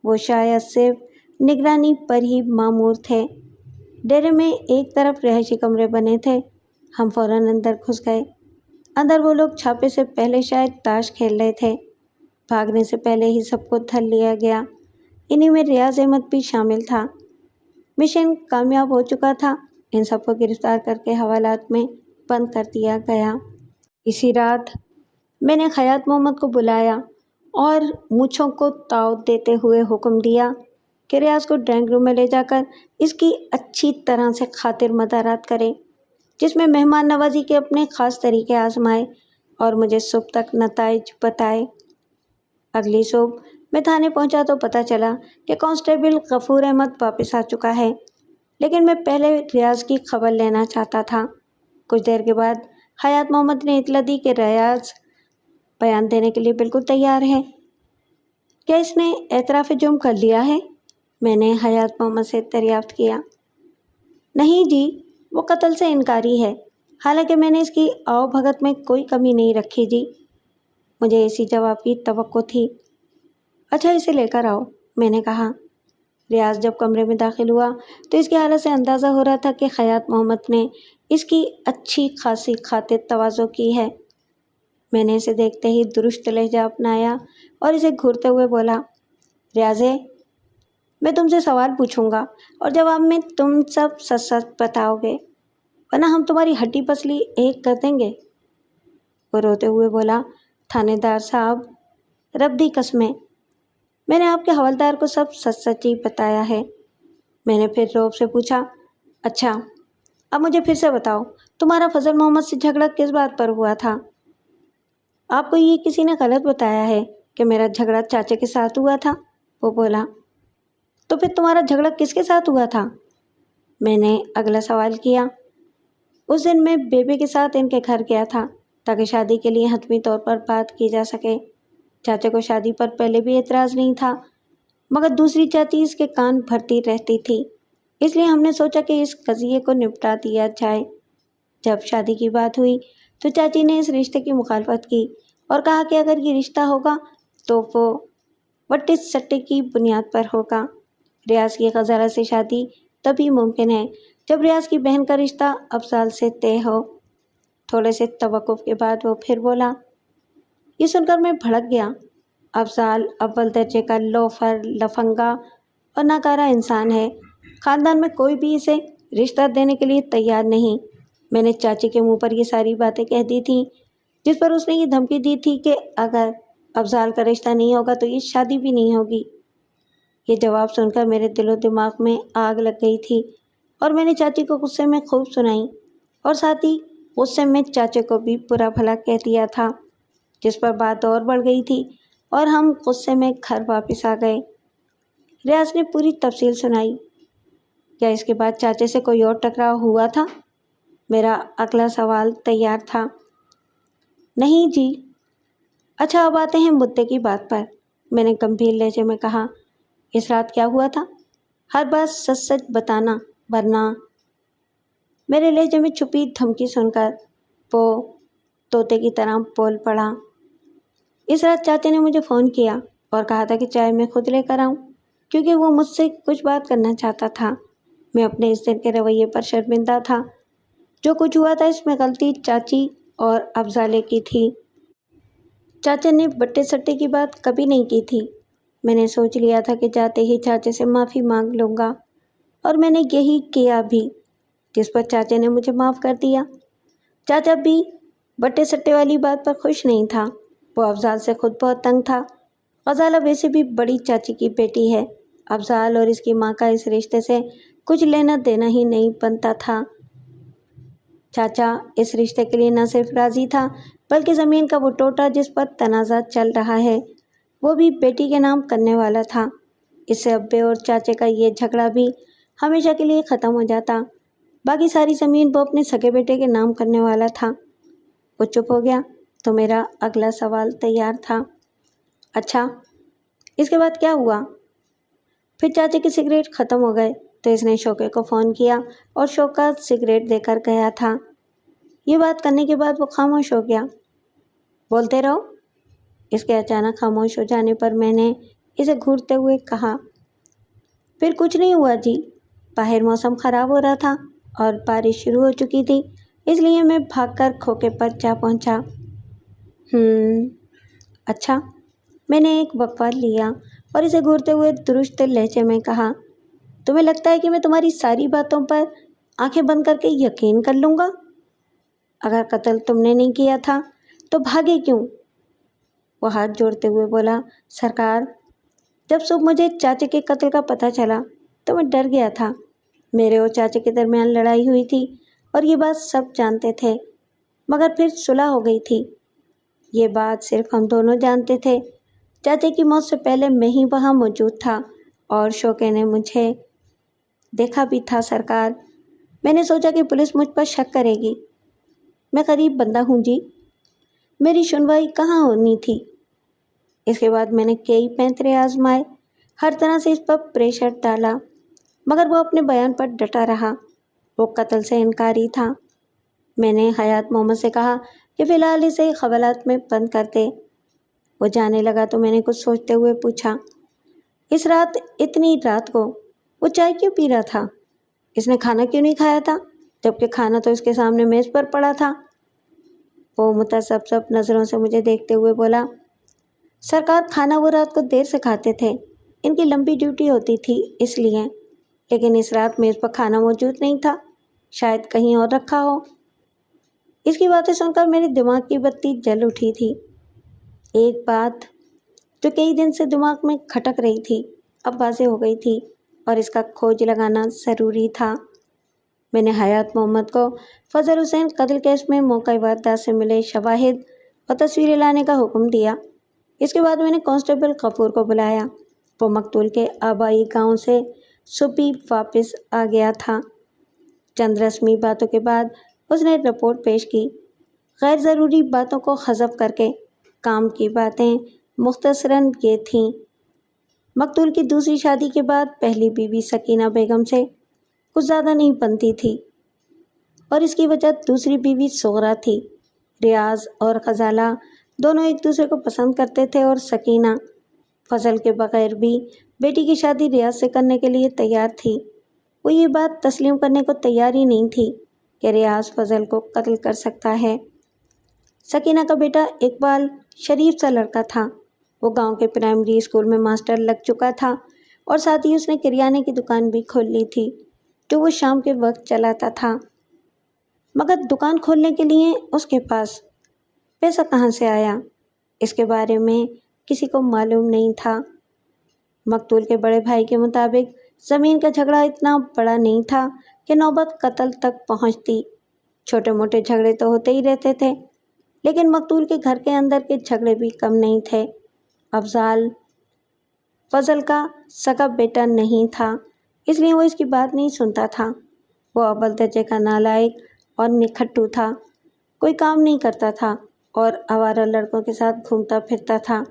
Speaker 1: وہ شاید صرف نگرانی پر ہی مامور تھے۔ ڈیرے میں ایک طرف رہائشی کمرے بنے تھے، ہم فوراً اندر گھس گئے۔ اندر وہ لوگ چھاپے سے پہلے شاید تاش کھیل رہے تھے۔ بھاگنے سے پہلے ہی سب کو دھر لیا گیا، انہی میں ریاض احمد بھی شامل تھا۔ مشن کامیاب ہو چکا تھا، ان سب کو گرفتار کر کے حوالات میں بند کر دیا گیا۔ اسی رات میں نے خیاط محمد کو بلایا اور مونچھوں کو تاؤ دیتے ہوئے حکم دیا کہ ریاض کو ڈرائنگ روم میں لے جا کر اس کی اچھی طرح سے خاطر مدارات کرے، جس میں مہمان نوازی کے اپنے خاص طریقے آزمائے اور مجھے صبح تک نتائج بتائے۔ اگلی صبح میں تھانے پہنچا تو پتہ چلا کہ کانسٹیبل غفور احمد واپس آ چکا ہے، لیکن میں پہلے ریاض کی خبر لینا چاہتا تھا۔ کچھ دیر کے بعد خیاط محمد نے اطلاع دی کہ ریاض بیان دینے کے لیے بالکل تیار ہے۔ کیا اس نے اعتراف جرم کر لیا ہے؟ میں نے خیاط محمد سے دریافت کیا۔ نہیں جی، وہ قتل سے انکاری ہے، حالانکہ میں نے اس کی آؤ بھگت میں کوئی کمی نہیں رکھی جی۔ مجھے اسی جواب کی توقع تھی۔ اچھا، اسے لے کر آؤ، میں نے کہا۔ ریاض جب کمرے میں داخل ہوا تو اس کی حالت سے اندازہ ہو رہا تھا کہ خیاط محمد نے اس کی اچھی خاصی خاطر تواضع کی ہے۔ میں نے اسے دیکھتے ہی درست لہجہ اپنایا اور اسے گھورتے ہوئے بولا، ریاض، میں تم سے سوال پوچھوں گا اور جواب میں تم سب سچ سچ بتاؤ گے، ورنہ ہم تمہاری ہڈی پسلی ایک کر دیں گے۔ وہ روتے ہوئے بولا، تھانے دار صاحب، رب دی قسمیں، میں نے آپ کے حوالدار کو سب سچ سچ ہی بتایا ہے۔ میں نے پھر روب سے پوچھا، اچھا اب مجھے پھر سے بتاؤ، تمہارا فضل محمد سے جھگڑا کس بات پر ہوا تھا؟ آپ کو یہ کسی نے غلط بتایا ہے کہ میرا جھگڑا چاچے کے ساتھ ہوا تھا، وہ بولا۔ تو پھر تمہارا جھگڑا کس کے ساتھ ہوا تھا؟ میں نے اگلا سوال کیا۔ اس دن میں بیبے کے ساتھ ان کے گھر گیا تھا تاکہ شادی کے لیے حتمی طور پر بات کی جا سکے۔ چاچے کو شادی پر پہلے بھی اعتراض نہیں تھا، مگر دوسری چاچی اس کے کان بھرتی رہتی تھی، اس لیے ہم نے سوچا کہ اس قضیے کو نپٹا دیا جائے۔ جب شادی کی بات ہوئی تو چاچی نے اس رشتے کی مخالفت کی اور کہا کہ اگر یہ رشتہ ہوگا تو وہ وٹے سٹے کی بنیاد پر ہوگا۔ ریاض کی غزالہ سے شادی تبھی ممکن ہے جب ریاض کی بہن کا رشتہ افضال سے طے ہو۔ تھوڑے سے توقف کے بعد وہ پھر بولا۔ یہ سن کر میں بھڑک گیا۔ افضال اول درجے کا لوفر، لفنگا اور ناکارہ انسان ہے، خاندان میں کوئی بھی اسے رشتہ دینے کے لیے تیار نہیں۔ میں نے چاچی کے منہ پر یہ ساری باتیں کہہ دی تھیں، جس پر اس نے یہ دھمکی دی تھی کہ اگر افضال کا رشتہ نہیں ہوگا تو یہ شادی بھی نہیں ہوگی۔ یہ جواب سن کر میرے دل و دماغ میں آگ لگ گئی تھی اور میں نے چاچی کو غصے میں خوب سنائی اور ساتھ ہی غصے میں چاچے کو بھی برا بھلا کہہ دیا تھا، جس پر بات اور بڑھ گئی تھی اور ہم غصے میں گھر واپس آ گئے۔ ریاض نے پوری تفصیل سنائی۔ کیا اس کے بعد چاچے سے کوئی اور ٹکراؤ ہوا تھا؟ میرا اگلا سوال تیار تھا۔ نہیں جی۔ اچھا، اب آتے ہیں مدعے کی بات پر، میں نے گمبھیر لہجے میں کہا۔ اس رات کیا ہوا تھا؟ ہر بات سچ سچ بتانا، ورنہ… میرے لہجے میں چھپی دھمکی سن کر وہ طوطے کی طرح بول پڑا۔ اس رات چاچے نے مجھے فون کیا اور کہا تھا کہ چائے میں خود لے کر آؤں، کیونکہ وہ مجھ سے کچھ بات کرنا چاہتا تھا۔ میں اپنے اس دن کے رویے پر شرمندہ تھا۔ جو کچھ ہوا تھا اس میں غلطی چاچی اور افضالے کی تھی۔ چاچا نے بٹے سٹے کی بات کبھی نہیں کی تھی۔ میں نے سوچ لیا تھا کہ جاتے ہی چاچے سے معافی مانگ لوں گا، اور میں نے یہی کیا بھی، جس پر چاچے نے مجھے معاف کر دیا۔ چاچا بھی بٹے سٹے والی بات پر خوش نہیں تھا، وہ افضال سے خود بہت تنگ تھا۔ غزالہ ویسے بھی بڑی چاچی کی بیٹی ہے، افضال اور اس کی ماں کا اس رشتے سے کچھ لینا دینا ہی نہیں بنتا تھا۔ چاچا اس رشتے کے لیے نہ صرف راضی تھا بلکہ زمین کا وہ ٹوٹا جس پر تنازع چل رہا ہے وہ بھی بیٹی کے نام کرنے والا تھا۔ اس سے ابے اور چاچے کا یہ جھگڑا بھی ہمیشہ کے لیے ختم ہو جاتا۔ باقی ساری زمین وہ اپنے سگے بیٹے کے نام کرنے والا تھا۔ وہ چپ ہو گیا تو میرا اگلا سوال تیار تھا۔ اچھا، اس کے بعد کیا ہوا؟ پھر چاچے کی سگریٹ ختم ہو گئے تو اس نے شوکے کو فون کیا اور شوکا سگریٹ دے کر گیا تھا۔ یہ بات کرنے کے بعد وہ خاموش ہو گیا۔ بولتے رہو۔ اس کے اچانک خاموش ہو جانے پر میں نے اسے گھورتے ہوئے کہا، پھر کچھ نہیں ہوا جی، باہر موسم خراب ہو رہا تھا اور بارش شروع ہو چکی تھی، اس لیے میں بھاگ کر کھوکے پر جا پہنچا۔ اچھا، میں نے ایک وقفہ لیا اور اسے گھورتے ہوئے درست لہجے میں کہا، تمہیں لگتا ہے کہ میں تمہاری ساری باتوں پر آنکھیں بند کر کے یقین کر لوں گا؟ اگر قتل تم نے نہیں کیا تھا تو بھاگے کیوں؟ وہ ہاتھ جوڑتے ہوئے بولا، سرکار، جب صبح مجھے چاچے کے قتل کا پتہ چلا تو میں ڈر گیا تھا۔ میرے اور چاچے کے درمیان لڑائی ہوئی تھی اور یہ بات سب جانتے تھے، مگر پھر صلح ہو گئی تھی۔ یہ بات صرف ہم دونوں جانتے تھے۔ چاچے کی موت سے پہلے میں ہی وہاں موجود تھا اور شوکے نے مجھے دیکھا بھی تھا سرکار۔ میں نے سوچا کہ پولیس مجھ پر شک کرے گی۔ میں غریب بندہ ہوں جی، میری سنوائی کہاں ہونی تھی؟ اس کے بعد میں نے کئی پینترے آزمائے، ہر طرح سے اس پر پریشر ڈالا، مگر وہ اپنے بیان پر ڈٹا رہا۔ وہ قتل سے انکاری تھا۔ میں نے حیات محمد سے کہا کہ فی الحال اسے حوالات میں بند کر دے۔ وہ جانے لگا تو میں نے کچھ سوچتے ہوئے پوچھا، اس رات اتنی رات کو وہ چائے کیوں پی رہا تھا؟ اس نے کھانا کیوں نہیں کھایا تھا جبکہ کھانا تو اس کے سامنے میز پر پڑا تھا؟ وہ متذبذب نظروں سے مجھے دیکھتے ہوئے بولا، سرکار، کھانا وہ رات کو دیر سے کھاتے تھے، ان کی لمبی ڈیوٹی ہوتی تھی اس لیے، لیکن اس رات میز پر کھانا موجود نہیں تھا، شاید کہیں اور رکھا ہو۔ اس کی باتیں سن کر میرے دماغ کی بتی جل اٹھی تھی۔ ایک بات جو کئی دن سے دماغ میں کھٹک رہی تھی اب واضح ہو گئی تھی اور اس کا کھوج لگانا ضروری تھا۔ میں نے حیات محمد کو فضل حسین قتل کیس میں موقع واردات سے ملے شواہد اور تصویریں لانے کا حکم دیا۔ اس کے بعد میں نے کانسٹیبل غفور کو بلایا۔ وہ مقتول کے آبائی گاؤں سے صبح واپس آ گیا تھا۔ چند رسمی باتوں کے بعد اس نے رپورٹ پیش کی، غیر ضروری باتوں کو حذف کر کے۔ کام کی باتیں مختصراً یہ تھیں، مقتول کی دوسری شادی کے بعد پہلی بیوی سکینہ بیگم سے کچھ زیادہ نہیں بنتی تھی اور اس کی وجہ دوسری بیوی صغرا تھی۔ ریاض اور غزالہ دونوں ایک دوسرے کو پسند کرتے تھے اور سکینہ فضل کے بغیر بھی بیٹی کی شادی ریاض سے کرنے کے لیے تیار تھی۔ وہ یہ بات تسلیم کرنے کو تیار ہی نہیں تھی کہ ریاض فضل کو قتل کر سکتا ہے۔ سکینہ کا بیٹا اقبال شریف سا لڑکا تھا۔ وہ گاؤں کے پرائمری اسکول میں ماسٹر لگ چکا تھا اور ساتھ ہی اس نے کریانے کی دکان بھی کھول لی تھی جو وہ شام کے وقت چلاتا تھا، مگر دکان کھولنے کے لیے اس کے پاس پیسہ کہاں سے آیا اس کے بارے میں کسی کو معلوم نہیں تھا۔ مقتول کے بڑے بھائی کے مطابق زمین کا جھگڑا اتنا بڑا نہیں تھا کہ نوبت قتل تک پہنچتی۔ چھوٹے موٹے جھگڑے تو ہوتے ہی رہتے تھے، لیکن مقتول کے گھر کے اندر کے جھگڑے بھی کم نہیں تھے۔ افضال فضل کا سگا بیٹا نہیں تھا، اس لیے وہ اس کی بات نہیں سنتا تھا۔ وہ اول درجے کا نالائق اور نکھٹو تھا، کوئی کام نہیں کرتا تھا اور آوارہ لڑکوں کے ساتھ گھومتا پھرتا تھا۔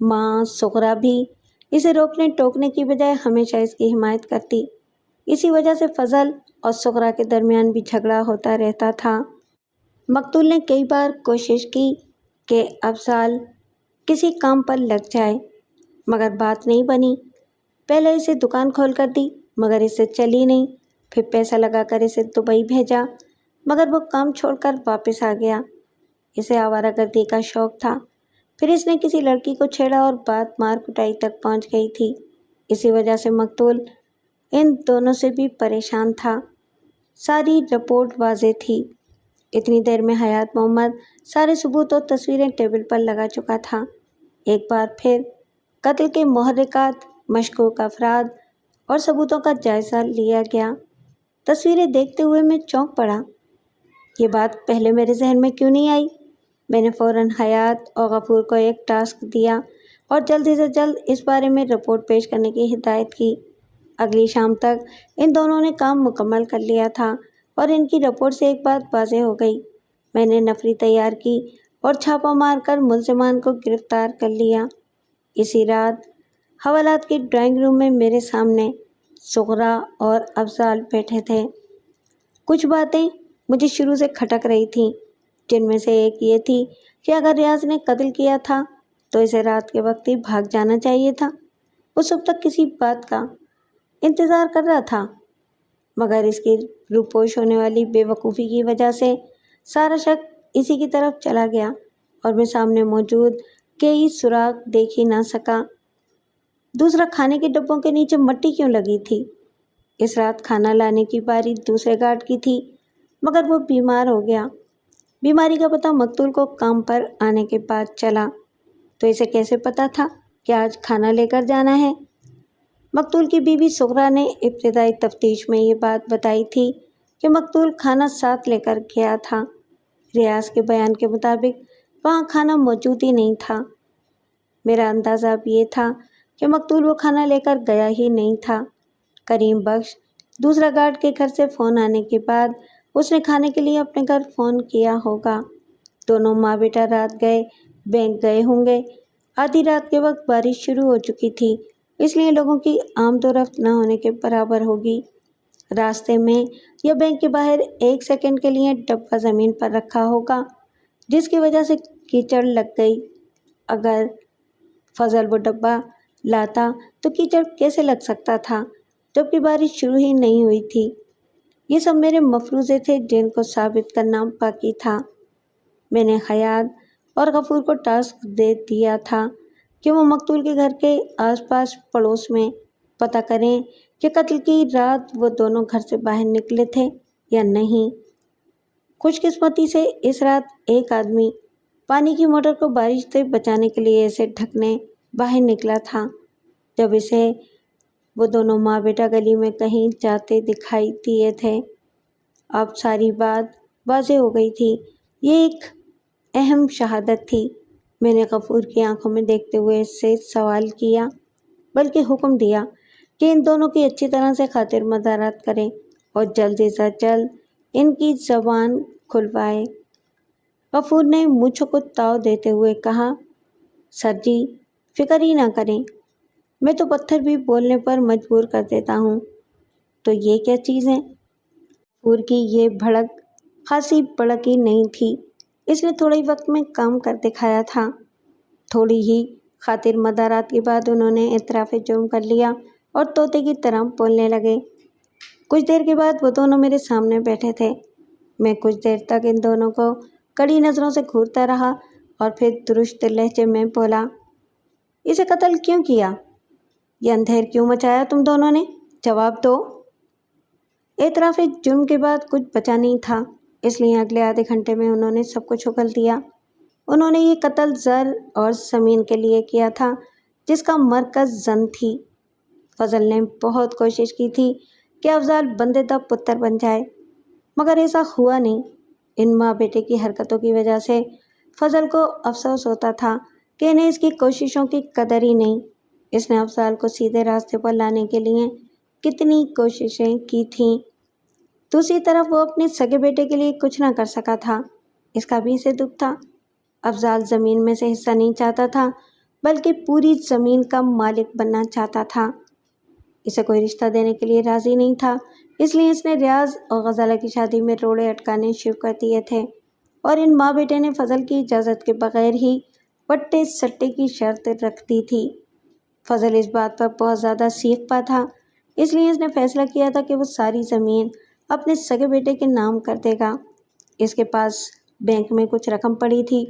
Speaker 1: ماں صغرا بھی اسے روکنے ٹوکنے کی بجائے ہمیشہ اس کی حمایت کرتی۔ اسی وجہ سے فضل اور صغرا کے درمیان بھی جھگڑا ہوتا رہتا تھا۔ مقتول نے کئی بار کوشش کی کہ افضال کسی کام پر لگ جائے، مگر بات نہیں بنی۔ پہلے اسے دکان کھول کر دی مگر اس سے چلی نہیں، پھر پیسہ لگا کر اسے دبئی بھیجا مگر وہ کام چھوڑ کر واپس آ گیا۔ اسے آوارہ گردی کا شوق تھا، پھر اس نے کسی لڑکی کو چھیڑا اور بات مار کٹائی تک پہنچ گئی تھی۔ اسی وجہ سے مقتول ان دونوں سے بھی پریشان تھا۔ ساری رپورٹ واضح تھی۔ اتنی دیر میں حیات محمد سارے ثبوت اور تصویریں ٹیبل پر لگا چکا تھا۔ ایک بار پھر قتل کے محرکات، مشکوک افراد اور ثبوتوں کا جائزہ لیا گیا۔ تصویریں دیکھتے ہوئے میں چونک پڑا۔ یہ بات پہلے میرے ذہن میں کیوں نہیں آئی؟ میں نے فوراً حیات اور غفور کو ایک ٹاسک دیا اور جلد سے جلد اس بارے میں رپورٹ پیش کرنے کی ہدایت کی۔ اگلی شام تک ان دونوں نے کام مکمل کر لیا تھا اور ان کی رپورٹ سے ایک بات واضح ہو گئی۔ میں نے نفری تیار کی اور چھاپہ مار کر ملزمان کو گرفتار کر لیا۔ اسی رات حوالات کے ڈرائنگ روم میں میرے سامنے سغرا اور افضال بیٹھے تھے۔ کچھ باتیں مجھے شروع سے کھٹک رہی تھیں، جن میں سے ایک یہ تھی کہ اگر ریاض نے قتل کیا تھا تو اسے رات کے وقت ہی بھاگ جانا چاہیے تھا۔ وہ صبح تک کسی بات کا انتظار کر رہا تھا، مگر اس کی روپوش ہونے والی بے وقوفی کی وجہ سے سارا شک اسی کی طرف چلا گیا اور میں سامنے موجود کئی سوراخ دیکھ ہی نہ سکا۔ دوسرا، کھانے کے ڈبوں کے نیچے مٹی کیوں لگی تھی؟ اس رات کھانا لانے کی باری دوسرے گارڈ کی تھی، مگر وہ بیمار ہو گیا۔ بیماری کا پتہ مقتول کو کام پر آنے کے بعد چلا، تو اسے کیسے پتہ تھا کہ آج کھانا لے کر جانا ہے؟ مقتول کی بیوی سغرا نے ابتدائی تفتیش میں یہ بات بتائی تھی کہ مقتول کھانا ساتھ لے کر گیا تھا۔ ریاض کے بیان کے مطابق وہاں کھانا موجود ہی نہیں تھا۔ میرا اندازہ اب یہ تھا کہ مقتول وہ کھانا لے کر گیا ہی نہیں تھا۔ کریم بخش دوسرا گارڈ کے گھر سے فون آنے کے بعد اس نے کھانے کے لیے اپنے گھر فون کیا ہوگا۔ دونوں ماں بیٹا رات گئے بینک گئے ہوں گے۔ آدھی رات کے وقت بارش شروع ہو چکی تھی، اس لیے لوگوں کی آمد و رفت نہ ہونے کے برابر ہوگی۔ راستے میں یا بینک کے باہر 1 سیکنڈ کے لیے ڈبہ زمین پر رکھا ہوگا، جس کی وجہ سے کیچڑ لگ گئی۔ اگر فضل وہ ڈبہ لاتا تو کیچڑ کیسے لگ سکتا تھا جبکہ بارش شروع ہی نہیں ہوئی تھی؟ یہ سب میرے مفروضے تھے جن کو ثابت کرنا باقی تھا۔ میں نے خیاط اور غفور کو ٹاسک دے دیا تھا کہ وہ مقتول کے گھر کے آس پاس پڑوس میں پتہ کریں کہ قتل کی رات وہ دونوں گھر سے باہر نکلے تھے یا نہیں۔ خوش قسمتی سے اس رات ایک آدمی پانی کی موٹر کو بارش سے بچانے کے لیے اسے ڈھکنے باہر نکلا تھا۔ جب اسے وہ دونوں ماں بیٹا گلی میں کہیں جاتے دکھائی دیے تھے۔ اب ساری بات واضح ہو گئی تھی۔ یہ ایک اہم شہادت تھی۔ میں نے غفور کی آنکھوں میں دیکھتے ہوئے اس سے سوال کیا، بلکہ حکم دیا کہ ان دونوں کی اچھی طرح سے خاطر مدارات کریں اور جلد از جلد ان کی زبان کھلوائے۔ غفور نے مونچھوں کو تاؤ دیتے ہوئے کہا، سر جی فکر ہی نہ کریں، میں تو پتھر بھی بولنے پر مجبور کر دیتا ہوں۔ تو یہ کیا چیز ہے؟ غفور کی یہ بھڑک خاصی بڑکی نہیں تھی۔ اس نے تھوڑے ہی وقت میں کام کر دکھایا تھا۔ تھوڑی ہی خاطر مدارات کے بعد انہوں نے اعتراف جرم کر لیا اور طوطے کی طرح بولنے لگے۔ کچھ دیر کے بعد وہ دونوں میرے سامنے بیٹھے تھے۔ میں کچھ دیر تک ان دونوں کو کڑی نظروں سے گھورتا رہا اور پھر درشت لہجے میں بولا، اسے قتل کیوں کیا؟ یہ اندھیر کیوں مچایا تم دونوں نے؟ جواب دو۔ اعتراف جرم کے بعد کچھ بچا نہیں تھا، اس لیے اگلے آدھے گھنٹے میں انہوں نے سب کچھ اگل دیا۔ انہوں نے یہ قتل زر اور زمین کے لیے کیا تھا جس کا مرکز زن تھی۔ فضل نے بہت کوشش کی تھی کہ افضال بندے دا پتر بن جائے، مگر ایسا ہوا نہیں۔ ان ماں بیٹے کی حرکتوں کی وجہ سے فضل کو افسوس ہوتا تھا کہ انہیں اس کی کوششوں کی قدر ہی نہیں۔ اس نے افضال کو سیدھے راستے پر لانے کے لیے کتنی کوششیں کی تھیں، دوسری طرف وہ اپنے سگے بیٹے کے لیے کچھ نہ کر سکا تھا۔ اس کا بھی اسے دکھ تھا۔ افضال زمین میں سے حصہ نہیں چاہتا تھا، بلکہ پوری زمین کا مالک بننا چاہتا تھا۔ اسے کوئی رشتہ دینے کے لیے راضی نہیں تھا، اس لیے اس نے ریاض اور غزالہ کی شادی میں روڑے اٹکانے شروع کر دیے تھے، اور ان ماں بیٹے نے فضل کی اجازت کے بغیر ہی پٹے سٹے کی شرط رکھ دی تھی۔ فضل اس بات پر بہت زیادہ سیخ پا تھا، اس لیے اس نے فیصلہ کیا تھا کہ وہ ساری زمین اپنے سگے بیٹے کے نام کر دے گا۔ اس کے پاس بینک میں کچھ رقم پڑی تھی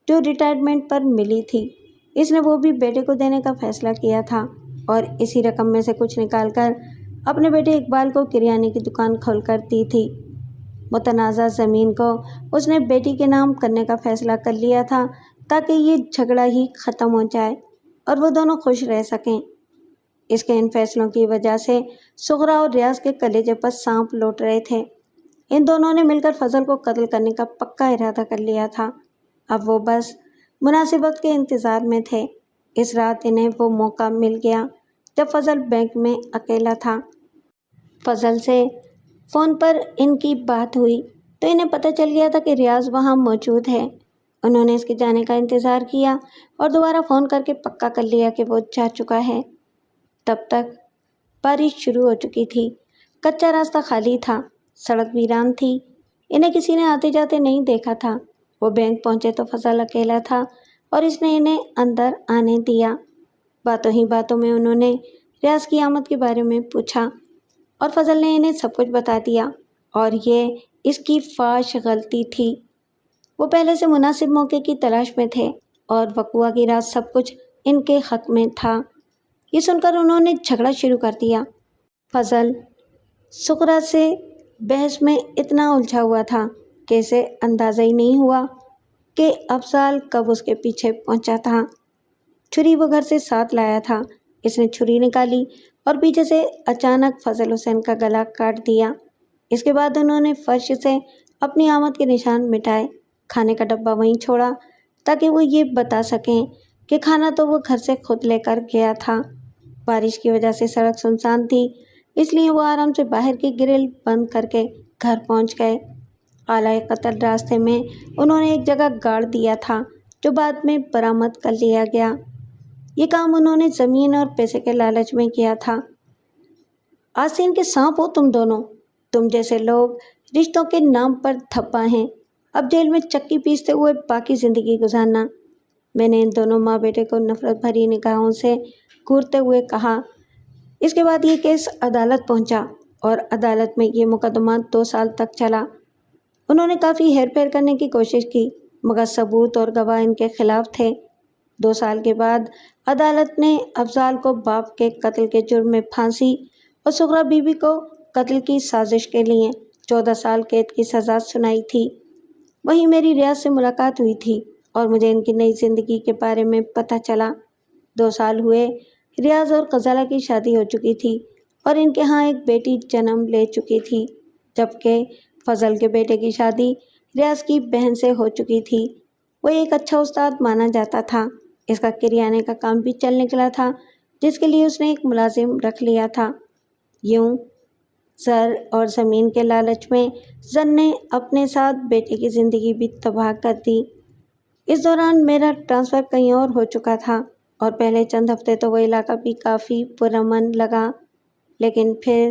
Speaker 1: جو ریٹائرمنٹ پر ملی تھی، اس نے وہ بھی بیٹے کو دینے کا فیصلہ کیا تھا، اور اسی رقم میں سے کچھ نکال کر اپنے بیٹے اقبال کو کریانے کی دکان کھول کر دی تھی۔ متنازع زمین کو اس نے بیٹی کے نام کرنے کا فیصلہ کر لیا تھا تاکہ یہ جھگڑا ہی ختم ہو جائے اور وہ دونوں خوش رہ سکیں۔ اس کے ان فیصلوں کی وجہ سے سغرا اور ریاض کے کلیجے پر سانپ لوٹ رہے تھے۔ ان دونوں نے مل کر فضل کو قتل کرنے کا پکا ارادہ کر لیا تھا۔ اب وہ بس مناسب وقت کے انتظار میں تھے۔ اس رات انہیں وہ موقع مل گیا جب فضل بینک میں اکیلا تھا۔ فضل سے فون پر ان کی بات ہوئی تو انہیں پتہ چل گیا تھا کہ ریاض وہاں موجود ہے۔ انہوں نے اس کے جانے کا انتظار کیا اور دوبارہ فون کر کے پکا کر لیا کہ وہ جا چکا ہے۔ تب تک بارش شروع ہو چکی تھی۔ کچا راستہ خالی تھا، سڑک ویران تھی، انہیں کسی نے آتے جاتے نہیں دیکھا تھا۔ وہ بینک پہنچے تو فضل اکیلا تھا اور اس نے انہیں اندر آنے دیا۔ باتوں ہی باتوں میں انہوں نے ریاض کی آمد کے بارے میں پوچھا اور فضل نے انہیں سب کچھ بتا دیا، اور یہ اس کی فاش غلطی تھی۔ وہ پہلے سے مناسب موقع کی تلاش میں تھے اور وقوع کی رات سب کچھ ان کے حق میں تھا۔ یہ سن کر انہوں نے جھگڑا شروع کر دیا۔ فضل سغرا سے بحث میں اتنا الجھا ہوا تھا کہ اسے اندازہ ہی نہیں ہوا کہ افضال کب اس کے پیچھے پہنچا تھا۔ چھری وہ گھر سے ساتھ لایا تھا۔ اس نے چھری نکالی اور پیچھے سے اچانک فضل حسین کا گلا کاٹ دیا۔ اس کے بعد انہوں نے فرش سے اپنی آمد کے نشان مٹائے، کھانے کا ڈبہ وہیں چھوڑا تاکہ وہ یہ بتا سکیں کہ کھانا تو وہ گھر سے خود لے کر گیا تھا۔ بارش کی وجہ سے سڑک سنسان تھی، اس لیے وہ آرام سے باہر کی گرل بند کر کے گھر پہنچ گئے۔ آلۂ قتل راستے میں انہوں نے ایک جگہ گاڑ دیا تھا جو بعد میں برآمد کر لیا گیا۔ یہ کام انہوں نے زمین اور پیسے کے لالچ میں کیا تھا۔ آستین کے سانپ ہو تم دونوں، تم جیسے لوگ رشتوں کے نام پر دھبا ہیں، اب جیل میں چکی پیستے ہوئے باقی زندگی گزارنا۔ میں نے ان دونوں ماں بیٹے کو نفرت بھری نگاہوں سے گھورتے ہوئے کہا۔ اس کے بعد یہ کیس عدالت پہنچا اور عدالت میں یہ مقدمہ 2 سال تک چلا۔ انہوں نے کافی ہیر پھیر کرنے کی کوشش کی مگر ثبوت اور گواہ ان کے خلاف تھے۔ 2 سال کے بعد عدالت نے افضال کو باپ کے قتل کے جرم میں پھانسی اور سغرا بی بی کو قتل کی سازش کے لیے 14 سال قید کی سزا سنائی تھی۔ وہیں میری ریاض سے ملاقات ہوئی تھی اور مجھے ان کی نئی زندگی کے بارے میں پتہ چلا۔ 2 سال ہوئے، ریاض اور غزالہ کی شادی ہو چکی تھی اور ان کے ہاں ایک بیٹی جنم لے چکی تھی، جبکہ فضل کے بیٹے کی شادی ریاض کی بہن سے ہو چکی تھی۔ وہ ایک اچھا استاد مانا جاتا تھا، اس کا کریانے کا کام بھی چل نکلا تھا جس کے لیے اس نے ایک ملازم رکھ لیا تھا۔ یوں زر اور زمین کے لالچ میں زن نے اپنے ساتھ بیٹے کی زندگی بھی تباہ کر دی۔ اس دوران میرا ٹرانسفر کہیں اور ہو چکا تھا اور پہلے چند ہفتے تو وہ علاقہ بھی کافی پرامن لگا، لیکن پھر